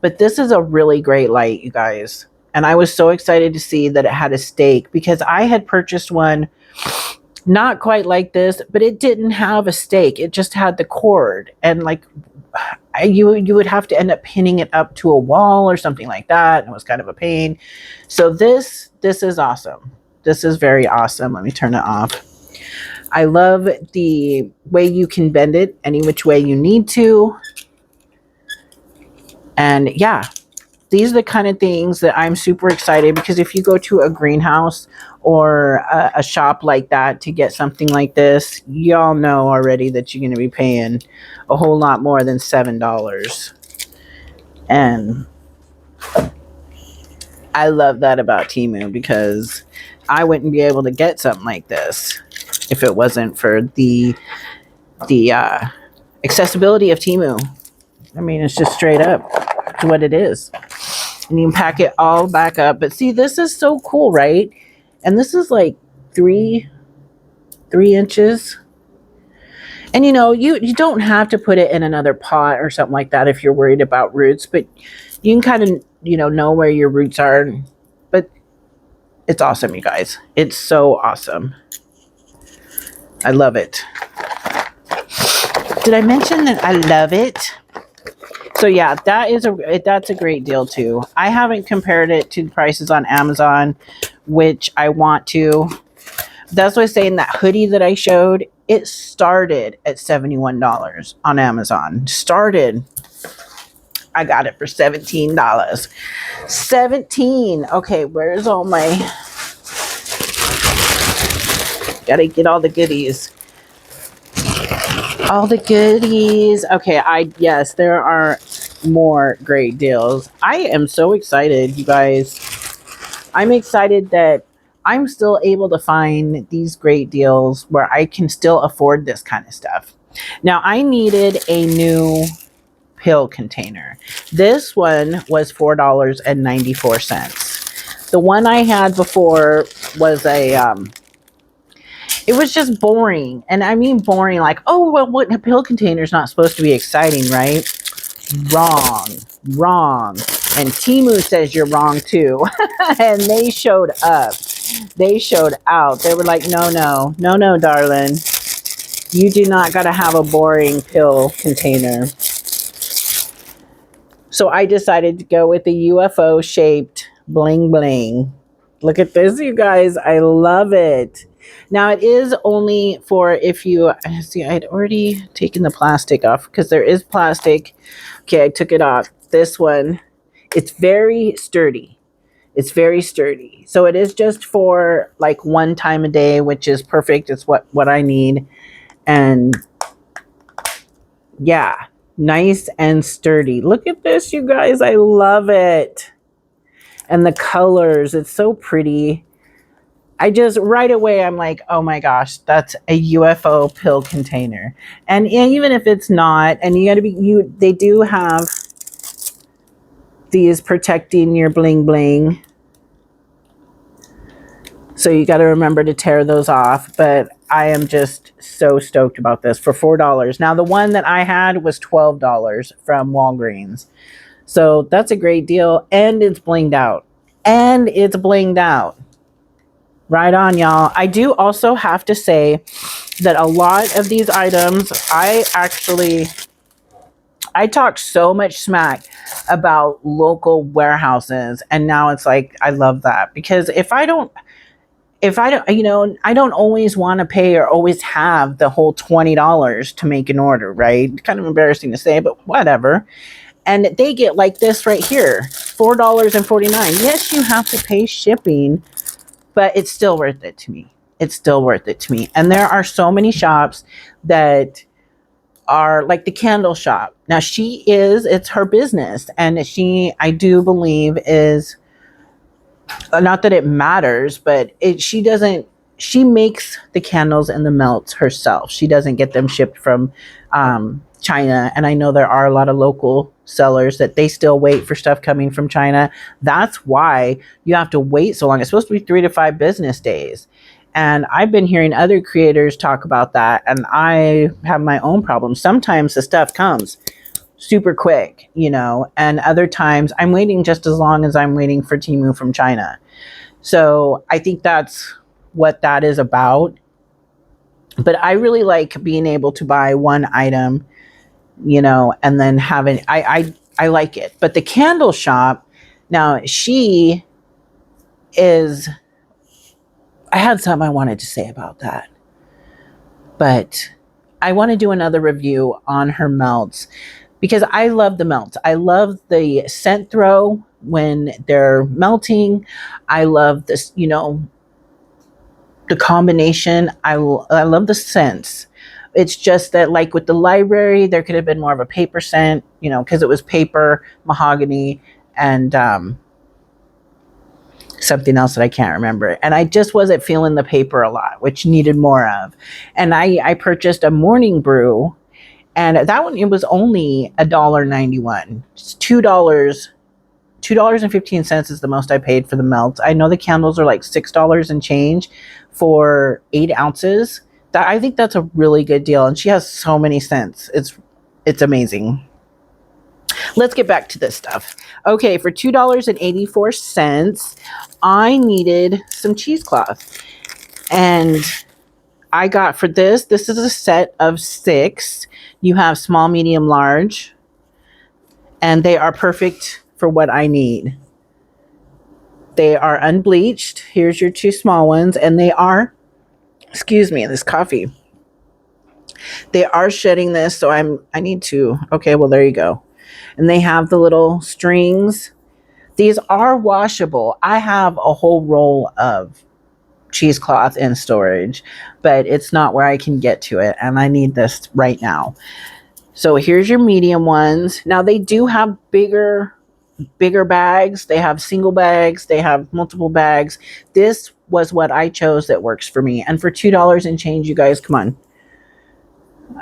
But this is a really great light, you guys. And I was so excited to see that it had a stake because I had purchased one not quite like this, but it didn't have a stake. It just had the cord, and like you would have to end up pinning it up to a wall or something like that. And it was kind of a pain. So this is awesome. This is very awesome. Let me turn it off. I love the way you can bend it any which way you need to. And yeah, these are the kind of things that I'm super excited, because if you go to a greenhouse or a shop like that to get something like this, y'all know already that you're going to be paying a whole lot more than $7. And I love that about Temu, because I wouldn't be able to get something like this if it wasn't for the accessibility of Temu. I mean, it's just straight up to what it is. And you can pack it all back up. But see, this is so cool, right? And this is like three inches. And you don't have to put it in another pot or something like that if you're worried about roots, but you can kind of, know where your roots are. But it's awesome, you guys. It's so awesome. I love it. Did I mention that I love it? So yeah, that's a great deal too. I haven't compared it to prices on Amazon, which I want to. That's what I was saying. That hoodie that I showed, it started at $71 on Amazon. I got it for $17. 17. Okay, where's all my... Gotta get all the goodies. All the goodies. Okay, yes, there are more great deals. I am so excited, you guys. I'm excited that I'm still able to find these great deals where I can still afford this kind of stuff. Now, I needed a new pill container. This one was $4.94. The one I had before was it was just boring. And I mean boring, like, oh, well, what, a pill container is not supposed to be exciting, right? Wrong. And Temu says you're wrong too. And they showed up. They showed out. They were like, no, darling. You do not got to have a boring pill container. So I decided to go with the UFO shaped bling bling. Look at this, you guys. I love it. Now it is only for if you see, I had already taken the plastic off because there is plastic. Okay, I took it off. This one, it's very sturdy. It's very sturdy. So it is just for like one time a day, which is perfect. It's what I need. And yeah, nice and sturdy. Look at this, you guys. I love it. And the colors, it's so pretty. I just right away, I'm like, oh my gosh, that's a UFO pill container. And even if it's not, and they do have these protecting your bling bling. So you got to remember to tear those off. But I am just so stoked about this for $4. Now, the one that I had was $12 from Walgreens. So that's a great deal. And it's blinged out. Right on, y'all. I do also have to say that a lot of these items, I talked so much smack about local warehouses, and now it's like, I love that, because if I don't, I don't always want to pay or always have the whole $20 to make an order, right? Kind of embarrassing to say, but whatever. And they get like this right here, $4.49. Yes, you have to pay shipping, but it's still worth it to me. And there are so many shops that are like the candle shop. Now it's her business. And I do believe is, not that it matters, but she makes the candles and the melts herself. She doesn't get them shipped from China. And I know there are a lot of local sellers that they still wait for stuff coming from China. That's why you have to wait so long. It's supposed to be 3 to 5 business days. And I've been hearing other creators talk about that, and I have my own problems. Sometimes the stuff comes super quick, and other times I'm waiting just as long as I'm waiting for Temu from China. So I think that's what that is about. But I really like being able to buy one item, and then having, I like it. But the candle shop, now I had something I wanted to say about that, but I want to do another review on her melts, because I love the melts. I love the scent throw when they're melting. I love this, the combination. I love the scents. It's just that, like with the library, there could have been more of a paper scent, because it was paper, mahogany, and something else that I can't remember. And I just wasn't feeling the paper a lot, which needed more of. And I purchased a morning brew, and that one, it was only $1.91. It's $2.15 is the most I paid for the melt. I know the candles are like $6 and change for 8 ounces. I think that's a really good deal, and she has so many scents. It's amazing. Let's get back to this stuff. Okay, for $2.84, I needed some cheesecloth, and I got for this is a set of 6. You have small, medium, large, and they are perfect for what I need. They are unbleached. Here's your 2 small ones, and they are, excuse me, this coffee. They are shedding this, so I need to, okay, well, there you go. And they have the little strings. These are washable. I have a whole roll of cheesecloth in storage, but it's not where I can get to it, and I need this right now. So here's your medium ones. Now they do have bigger bags. They have single bags. They have multiple bags. This was what I chose that works for me. And for $2 and change, you guys, come on.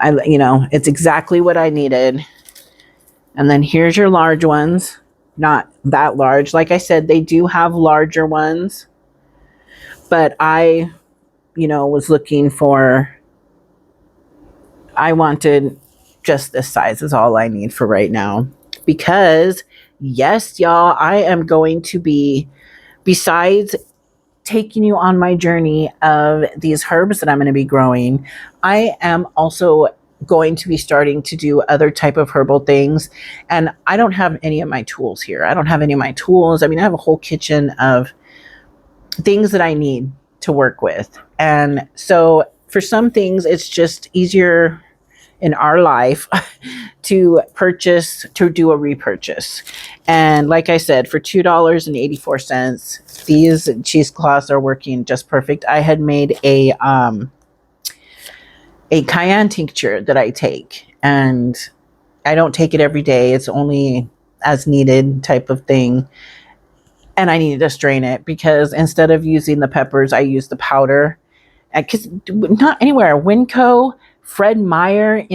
It's exactly what I needed. And then here's your large ones. Not that large. Like I said, they do have larger ones. But I, was looking for, I wanted just this size is all I need for right now. Because yes, y'all, I am going to be, besides taking you on my journey of these herbs that I'm going to be growing, I am also going to be starting to do other type of herbal things. And I don't have any of my tools here. I don't have any of my tools. I mean, I have a whole kitchen of things that I need to work with. And so for some things, it's just easier in our life to do a repurchase. And like I said, for $2.84, these cheesecloths are working just perfect. I had made a cayenne tincture that I take, and I don't take it every day. It's only as needed type of thing. And I needed to strain it because instead of using the peppers, I use the powder. Because not anywhere, Winco, Fred Meyer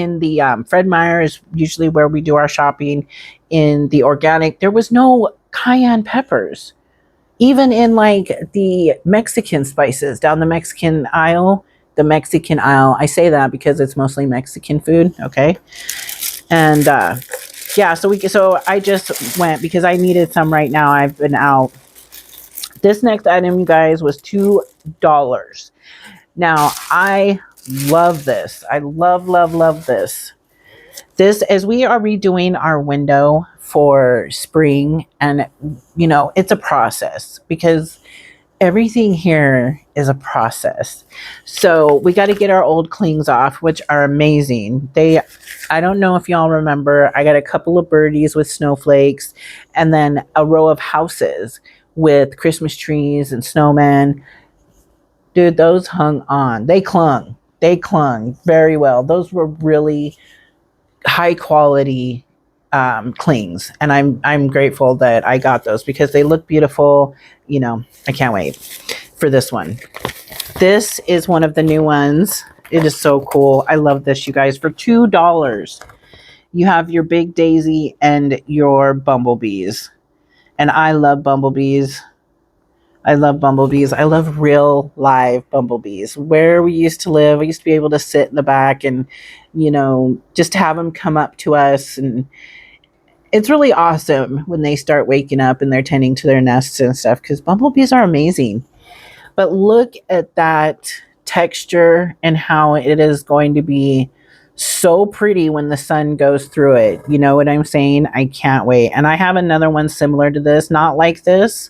Fred Meyer is usually where we do our shopping in the organic. There was no cayenne peppers, even in like the Mexican spices down the Mexican aisle. I say that because it's mostly Mexican food. Okay. And, yeah, so I just went because I needed some right now. I've been out. This next item, you guys, was $2. Now, I love this. I love this. This, as we are redoing our window for spring, and it's a process because everything here is a process. So we got to get our old clings off, which are amazing. I don't know if y'all remember, I got a couple of birdies with snowflakes and then a row of houses with Christmas trees and snowmen. Dude, those hung on. They clung very well. Those were really high quality clings, and I'm grateful that I got those because they look beautiful. I can't wait for this one. This is one of the new ones. It is so cool. I love this, you guys. For $2, you have your big daisy and your bumblebees, and I love bumblebees. I love real live bumblebees. Where we used to live, I used to be able to sit in the back and just have them come up to us, and it's really awesome when they start waking up and they're tending to their nests and stuff because bumblebees are amazing. But look at that texture and how it is going to be so pretty when the sun goes through it. You know what I'm saying? I can't wait. And I have another one similar to this, not like this,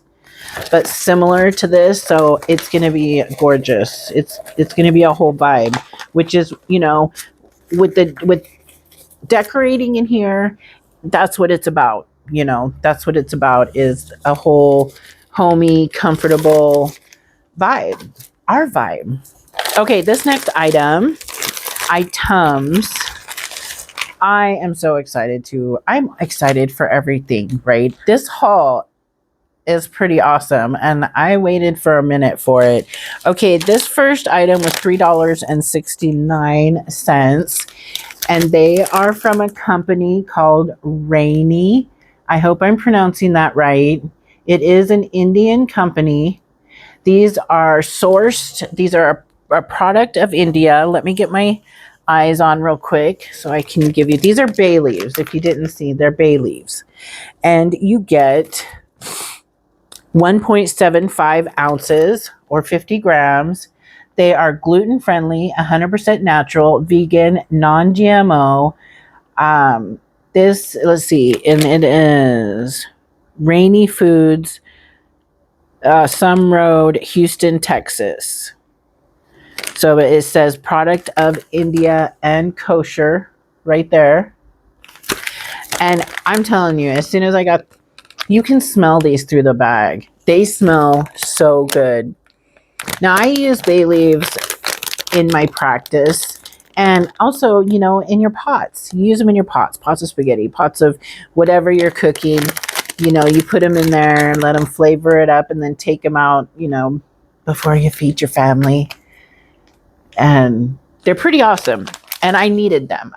but similar to this. So it's going to be gorgeous. It's going to be a whole vibe, which is, with decorating in here, that's what it's about. You know, that's what it's about, is a whole homey, comfortable vibe. Our vibe. Okay, this next items, I am so excited I'm excited for everything, right? This haul is pretty awesome, and I waited for a minute for it. Okay, this first item was $3.69, and they are from a company called Rainy. I hope I'm pronouncing that right. It is an Indian company. These are sourced, these are a product of India. Let me get my eyes on real quick so I can give you, these are bay leaves. If you didn't see, they're bay leaves. And you get 1.75 ounces or 50 grams. They are gluten friendly, 100% natural, vegan, non GMO. Let's see, and it is Rainy Foods, Some Road, Houston, Texas. So it says product of India and kosher right there. And I'm telling you, as soon as you can smell these through the bag. They smell so good. Now, I use bay leaves in my practice, and also, you know, in your pots. You use them in your pots of spaghetti, pots of whatever you're cooking. You know, you put them in there and let them flavor it up, and then take them out, you know, before you feed your family. And they're pretty awesome. And I needed them.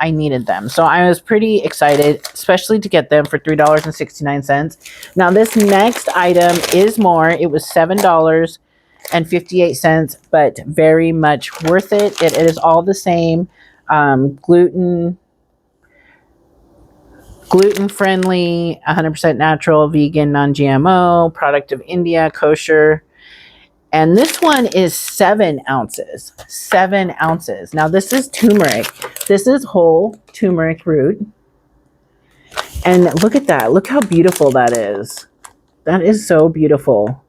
So I was pretty excited, especially to get them for $3.69. Now, this next item is more. It was $7.58, but very much worth it. It is all the same. Gluten friendly, 100% natural, vegan, non-GMO, product of India, kosher. And this one is 7 ounces. 7 ounces. Now, this is turmeric. This is whole turmeric root. And look at that. Look how beautiful that is. That is so beautiful.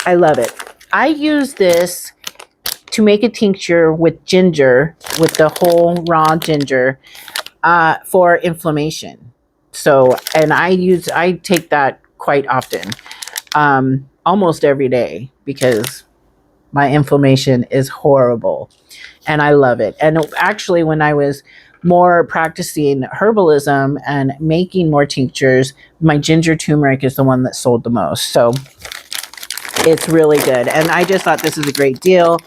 I love it. I use this to make a tincture with ginger, with the whole raw ginger, for inflammation. So, and I take that quite often. Almost every day, because my inflammation is horrible and I love it. And actually, when I was more practicing herbalism and making more tinctures, my ginger turmeric is the one that sold the most. So it's really good. And I just thought this is a great deal.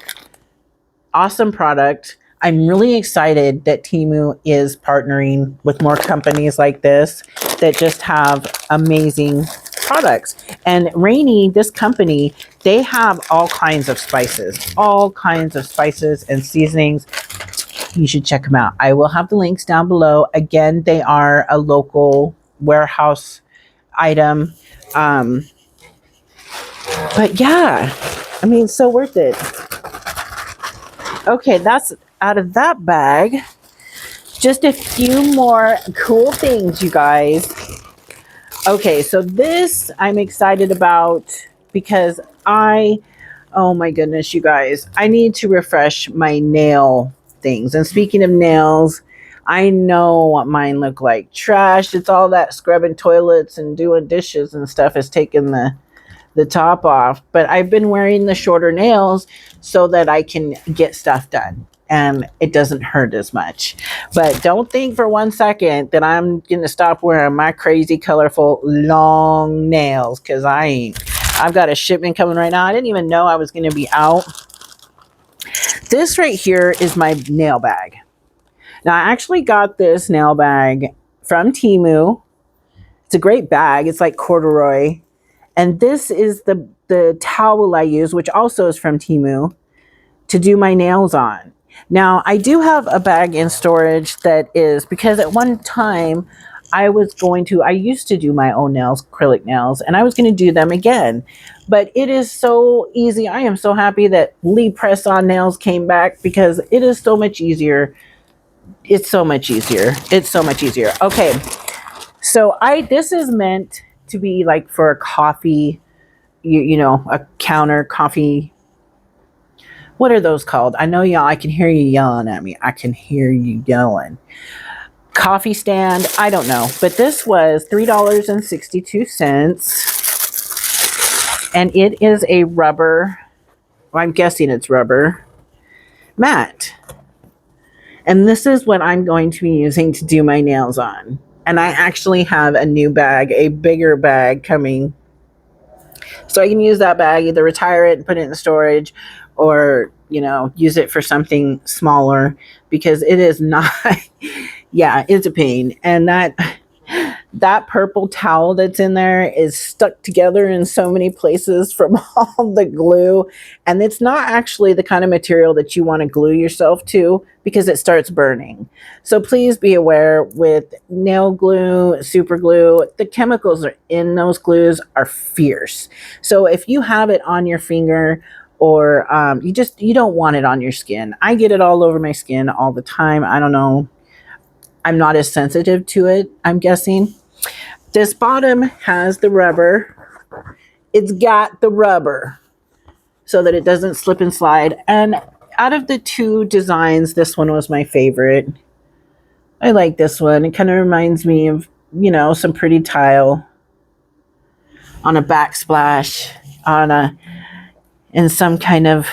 Awesome product. I'm really excited that Temu is partnering with more companies like this that just have amazing products. And Rainy, this company, they have all kinds of spices and seasonings. You should check them out. I will have the links down below. Again, they are a local warehouse item. But yeah, I mean, so worth it. Okay, that's out of that bag. Just a few more cool things, you guys. Okay, so this I'm excited about because oh my goodness, you guys, I need to refresh my nail things. And speaking of nails, I know what mine look like. Trash. It's all that scrubbing toilets and doing dishes and stuff has taken the top off. But I've been wearing the shorter nails so that I can get stuff done and it doesn't hurt as much. But don't think for 1 second that I'm going to stop wearing my crazy, colorful, long nails, because I've got a shipment coming right now. I didn't even know I was going to be out. This right here is my nail bag. Now, I actually got this nail bag from Temu. It's a great bag. It's like corduroy. And this is the towel I use, which also is from Temu, to do my nails on. Now, I do have a bag in storage that is, because at one time I used to do my own nails, acrylic nails, and I was going to do them again. But it is so easy. I am so happy that Lee press-on nails came back, because it is so much easier. It's so much easier. Okay, so this is meant to be like for a coffee, you know, a counter coffee. What are those called? I know y'all, I can hear you yelling at me. I can hear you yelling. coffee stand. I don't know. But this was $3.62. And it is a rubber, well, I'm guessing it's rubber, mat. And this is what I'm going to be using to do my nails on. And I actually have a new bag, a bigger bag coming. So I can use that bag, either retire it and put it in storage, or, you know, use it for something smaller, because it is not, yeah, it's a pain. And that purple towel that's in there is stuck together in so many places from all the glue. And it's not actually the kind of material that you want to glue yourself to, because it starts burning. So please be aware with nail glue, super glue, the chemicals are in those glues are fierce. So if you have it on your finger, or you don't want it on your skin. I get it all over my skin all the time. I don't know. I'm not as sensitive to it, I'm guessing. This bottom has the rubber. It's got the rubber so that it doesn't slip and slide. And out of the two designs, this one was my favorite. I like this one. It kind of reminds me of, you know, some pretty tile on a backsplash, in some kind of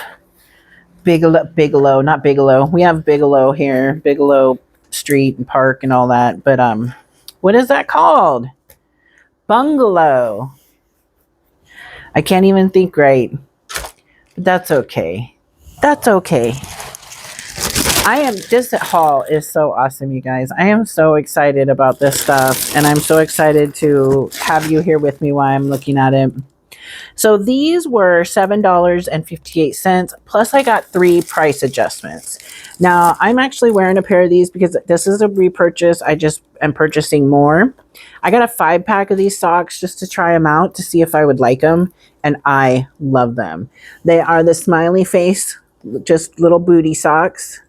Bigelow, not Bigelow. We have Bigelow here, Bigelow Street and Park and all that. But what is that called? Bungalow. I can't even think right. But that's okay. That's okay. This haul is so awesome, you guys. I am so excited about this stuff, and I'm so excited to have you here with me while I'm looking at it. So these were $7.58, plus I got 3 price adjustments. Now, I'm actually wearing a pair of these because this is a repurchase. I just am purchasing more. I got a 5-pack of these socks just to try them out to see if I would like them, and I love them. They are the smiley face, just little booty socks.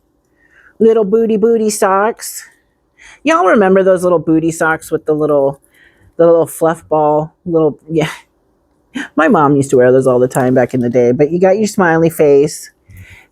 Little booty socks. Y'all remember those little booty socks with the little fluff ball, yeah. My mom used to wear those all the time back in the day, but you got your smiley face.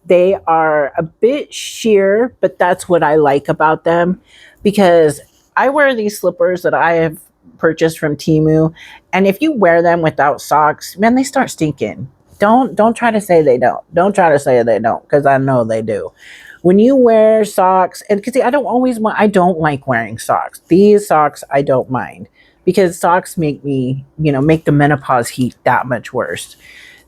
They are a bit sheer, but that's what I like about them, because I wear these slippers that I have purchased from Temu, and if you wear them without socks, man, they start stinking. Don't try to say they don't. Don't try to say they don't, because I know they do. When you wear socks, and because I don't like wearing socks. These socks I don't mind, because socks make me, make the menopause heat that much worse.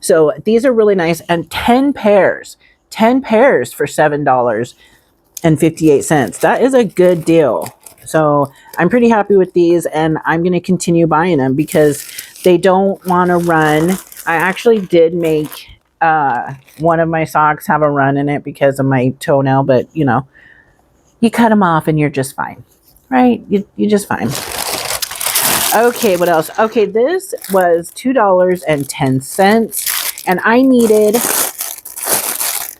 So these are really nice, and 10 pairs for $7.58. That is a good deal. So I'm pretty happy with these, and I'm going to continue buying them because they don't want to run. I actually did make one of my socks have a run in it because of my toenail, but you cut them off and you're just fine, right? You're just fine. Okay, what else? Okay, this was $2.10, and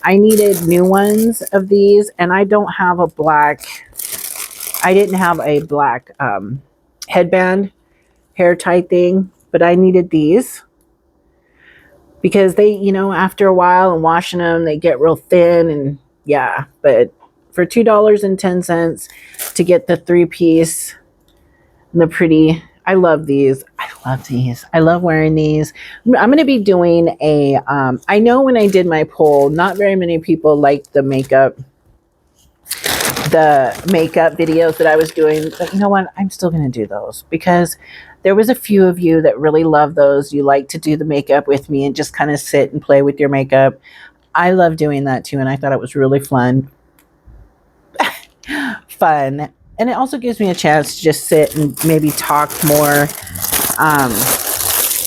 I needed new ones of these, and I didn't have a black headband hair tie thing, but I needed these because they, after a while and washing them, they get real thin, and yeah, but for $2.10 to get the 3-piece, the pretty, I love these. I love wearing these. I'm going to be doing I know when I did my poll, not very many people liked the makeup videos that I was doing, but you know what? I'm still going to do those because there was a few of you that really love those. You like to do the makeup with me and just kind of sit and play with your makeup. I love doing that too, and I thought it was really fun. And it also gives me a chance to just sit and maybe talk more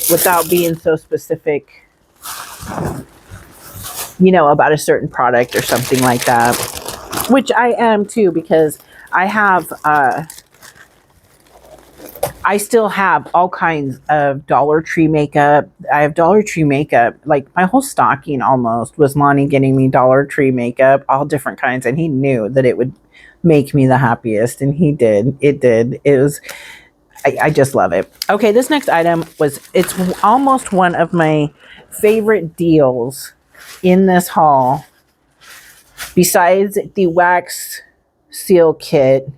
without being so specific, about a certain product or something like that, which I am too, because I still have all kinds of Dollar Tree makeup. I have Dollar Tree makeup. Like my whole stocking almost was Lonnie getting me Dollar Tree makeup, all different kinds. And he knew that it would make me the happiest. And he did. It did. I just love it. Okay, this next item it's almost one of my favorite deals in this haul. Besides the wax seal kit,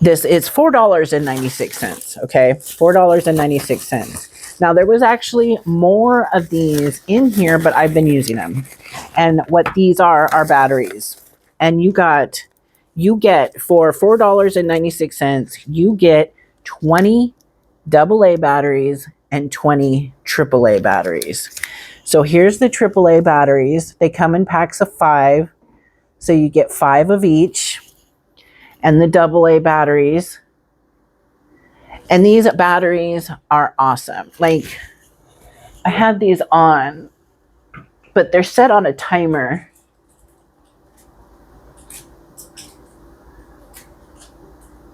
This is $4.96. Okay, $4.96. Now there was actually more of these in here, but I've been using them. And what these are batteries. And you get for $4.96, you get 20 AA batteries and 20 AAA batteries. So here's the AAA batteries. They come in packs of 5. So you get 5 of each. And the AA batteries. And these batteries are awesome. Like, I had these on, but they're set on a timer.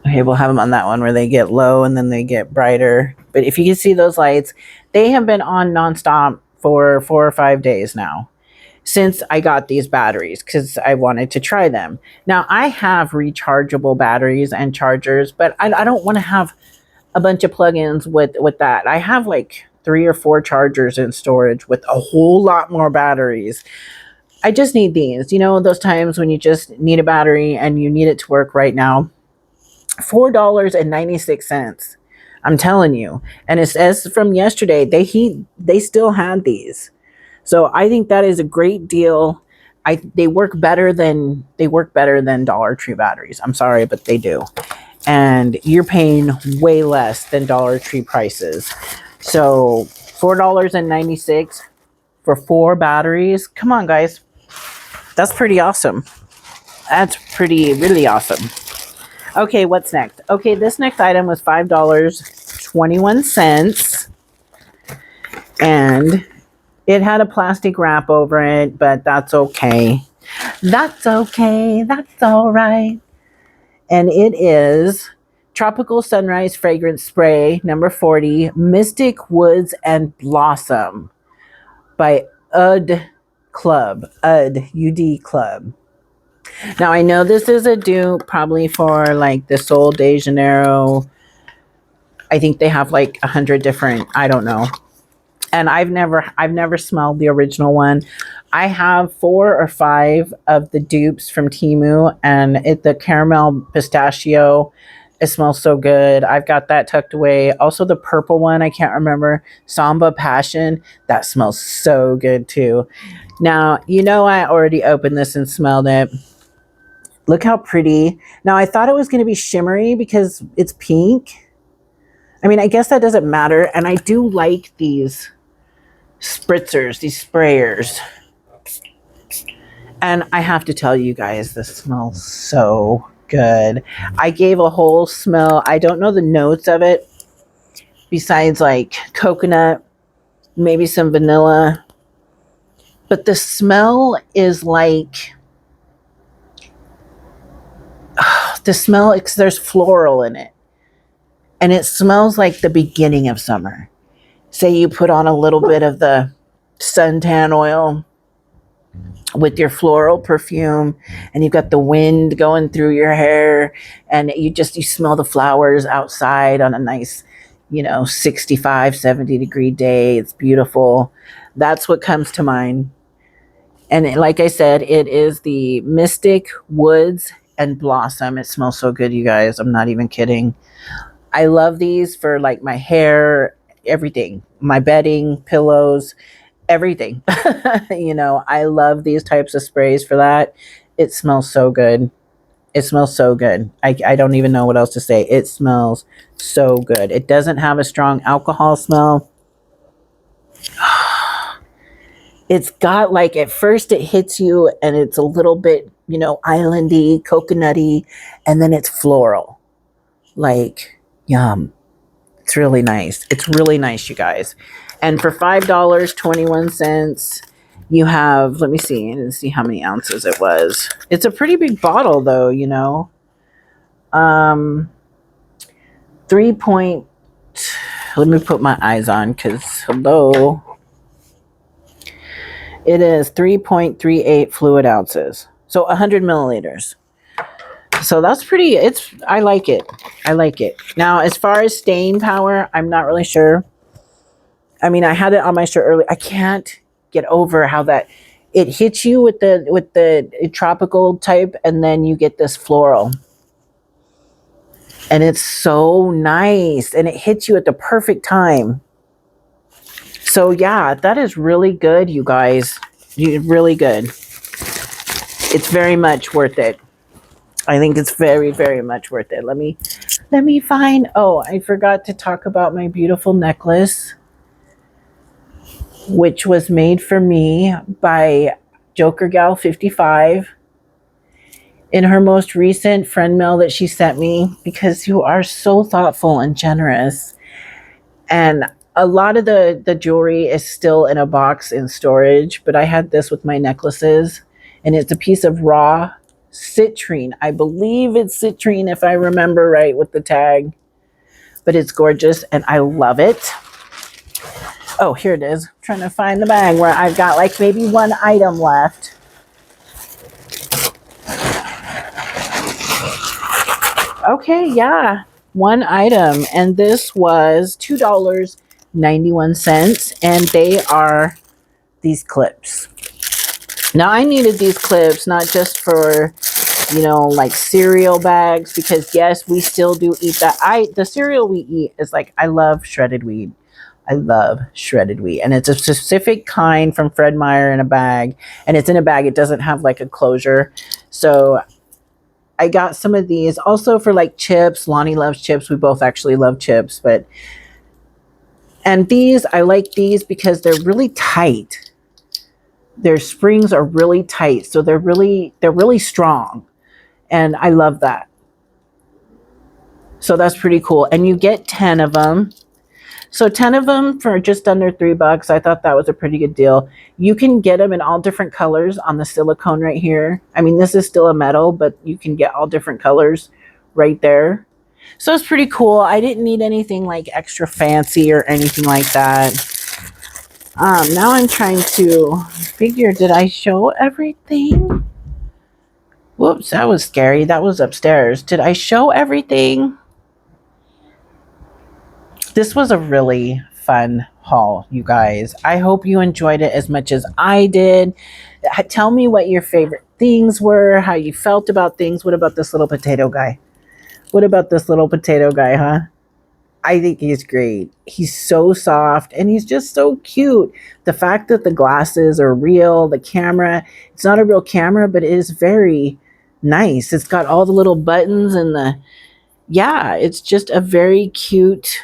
Okay, we'll have them on that one where they get low and then they get brighter. But if you can see those lights, they have been on nonstop for 4 or 5 days now since I got these batteries because I wanted to try them. Now, I have rechargeable batteries and chargers, but I don't want to have a bunch of plugins with that. I have like 3 or 4 chargers in storage with a whole lot more batteries. I just need these. You know, those times when you just need a battery and you need it to work right now. $4.96. I'm telling you. And it says from yesterday, they still had these. So I think that is a great deal. They work better than Dollar Tree batteries. I'm sorry, but they do. And you're paying way less than Dollar Tree prices. So $4.96 for 4 batteries. Come on, guys. That's pretty awesome. That's really awesome. Okay, what's next? Okay, this next item was $5.21. And it had a plastic wrap over it, but that's okay. That's okay. That's all right. And it is Tropical Sunrise Fragrance Spray number 40, Mystic Woods and Blossom by UD Club. UD Club. Now, I know this is a dupe probably for like the Sol de Janeiro. I think they have like 100 different, I don't know. And I've never smelled the original one. I have 4 or 5 of the dupes from Temu, and the caramel pistachio, it smells so good. I've got that tucked away. Also the purple one, I can't remember, Samba Passion, that smells so good too. Now, you know, I already opened this and smelled it. Look how pretty. Now, I thought it was going to be shimmery because it's pink. I mean, I guess that doesn't matter. And I do like these spritzers, these sprayers. And I have to tell you guys, this smells so good. I gave a whole smell. I don't know the notes of it besides like coconut, maybe some vanilla. But the smell is like, there's floral in it. And it smells like the beginning of summer. Say you put on a little bit of the suntan oil with your floral perfume, and you've got the wind going through your hair, and you smell the flowers outside on a nice, 65, 70 degree day. It's beautiful. That's what comes to mind. And like I said, it is the Mystic Woods and Blossom. It smells so good, you guys. I'm not even kidding. I love these for like my hair, everything, my bedding, pillows, everything. I love these types of sprays for that. It smells so good. It smells so good. I don't even know what else to say. It smells so good. It doesn't have a strong alcohol smell. It's got like, at first it hits you and it's a little bit, islandy, coconutty, and then it's floral. Like, yum. It's really nice. It's really nice, you guys. And for $5.21, you have, let me see how many ounces it was. It's a pretty big bottle though, 3 point, let me put my eyes on because hello. It is 3.38 fluid ounces. So 100 milliliters. So that's pretty, I like it. I like it. Now, as far as staying power, I'm not really sure. I mean, I had it on my shirt earlier. I can't get over how that, it hits you with the tropical type, and then you get this floral. And it's so nice, and it hits you at the perfect time. So yeah, that is really good, you guys. Really good. It's very much worth it. I think it's very, very much worth it. Let me find. Oh, I forgot to talk about my beautiful necklace, which was made for me by Joker Gal 55 in her most recent friend mail that she sent me, because you are so thoughtful and generous. And a lot of the jewelry is still in a box in storage, but I had this with my necklaces, and it's a piece of raw citrine. I believe it's citrine if I remember right with the tag, but it's gorgeous and I love it. Oh, here it is. I'm trying to find the bag where I've got like maybe one item left. Okay, yeah, one item, and this was $2.91, and they are these clips. Now, I needed these clips not just for, you know, like cereal bags, because yes, we still do eat that. The cereal we eat is like, I love shredded wheat. I love shredded wheat, and it's a specific kind from Fred Meyer in a bag, and it's in a bag. It doesn't have like a closure. So I got some of these also for like chips. Lonnie loves chips. We both actually love chips, and these, I like these because they're really tight. Their springs are really tight, so they're really strong, and I love that. So that's pretty cool. And you get 10 of them. So 10 of them for just under $3. I thought that was a pretty good deal. You can get them in all different colors on the silicone right here. I mean, this is still a metal, but you can get all different colors right there. So it's pretty cool. I didn't need anything like extra fancy or anything like that. Now I'm trying to figure, did I show everything? Whoops, that was scary. That was upstairs. Did I show everything? This was a really fun haul, you guys. I hope you enjoyed it as much as I did. Tell me what your favorite things were, how you felt about things. What about this little potato guy? What about this little potato guy, huh? I think he's great. He's so soft and he's just so cute. The fact that the glasses are real, the camera, it's not a real camera, but it is very nice. It's got all the little buttons and yeah, it's just a very cute,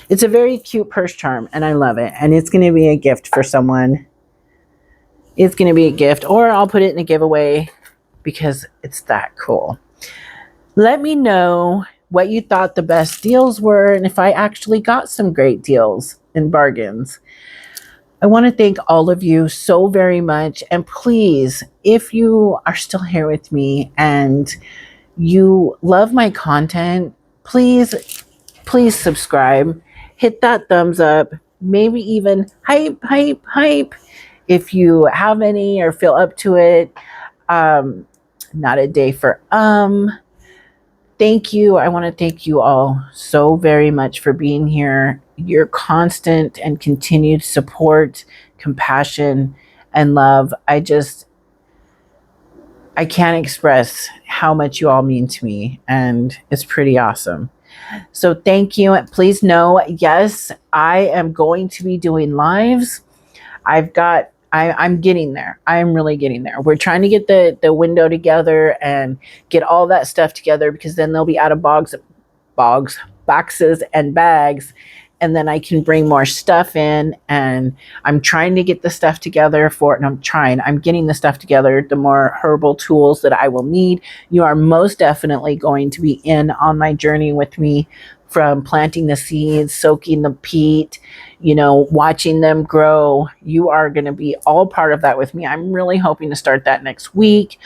it's a very cute purse charm, and I love it. And it's going to be a gift for someone. It's going to be a gift, or I'll put it in a giveaway because it's that cool. Let me know what you thought the best deals were, and if I actually got some great deals and bargains. I want to thank all of you so very much. And please, if you are still here with me and you love my content, please subscribe. Hit that thumbs up. Maybe even hype. If you have any or feel up to it. Not a day for Thank you. I want to thank you all so very much for being here. Your constant and continued support, compassion, and love. I can't express how much you all mean to me, and it's pretty awesome. So thank you. Please know, yes, I am going to be doing lives. I'm getting there. I'm really getting there. We're trying to get the window together and get all that stuff together, because then they'll be out of boxes and bags, and then I can bring more stuff in. And I'm trying to get the stuff together I'm getting the stuff together, the more herbal tools that I will need. You are most definitely going to be in on my journey with me, from planting the seeds, soaking the peat, watching them grow. You are going to be all part of that with me. I'm really hoping to start that next week.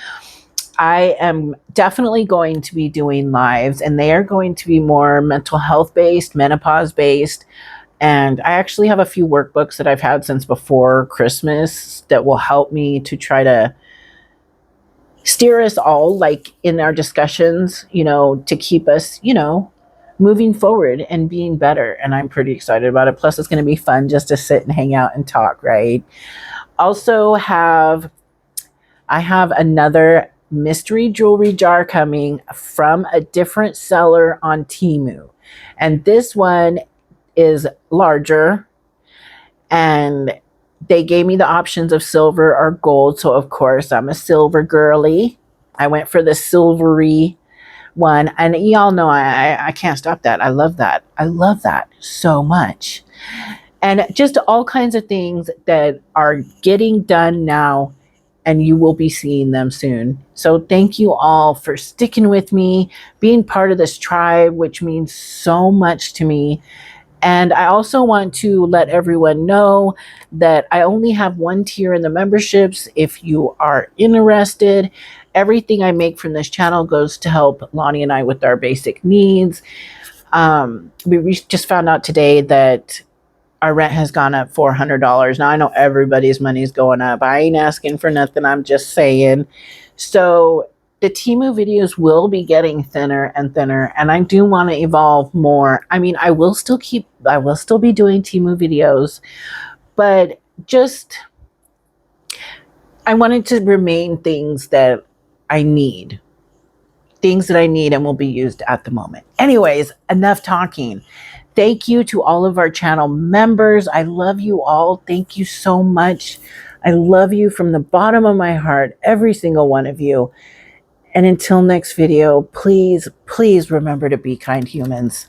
I am definitely going to be doing lives, and they are going to be more mental health based, menopause based. And I actually have a few workbooks that I've had since before Christmas that will help me to try to steer us all, like in our discussions, to keep us, moving forward and being better. And I'm pretty excited about it. Plus, it's going to be fun just to sit and hang out and talk, right? Also I have another mystery jewelry jar coming from a different seller on Temu. And this one is larger, and they gave me the options of silver or gold. So of course I'm a silver girly. I went for the silvery one, and y'all know I can't stop that. I love that. I love that so much. And just all kinds of things that are getting done now, and you will be seeing them soon. So thank you all for sticking with me, being part of this tribe, which means so much to me. And I also want to let everyone know that I only have one tier in the memberships. If you are interested, everything I make from this channel goes to help Lonnie and I with our basic needs. We just found out today that our rent has gone up $400. Now I know everybody's money's going up. I ain't asking for nothing. I'm just saying. So the Temu videos will be getting thinner and thinner, and I do want to evolve more. I mean, I will still be doing Temu videos, but just I wanted to remain things that I need. Things that I need and will be used at the moment. Anyways, enough talking. Thank you to all of our channel members. I love you all. Thank you so much. I love you from the bottom of my heart, every single one of you. And until next video, please, please remember to be kind, humans.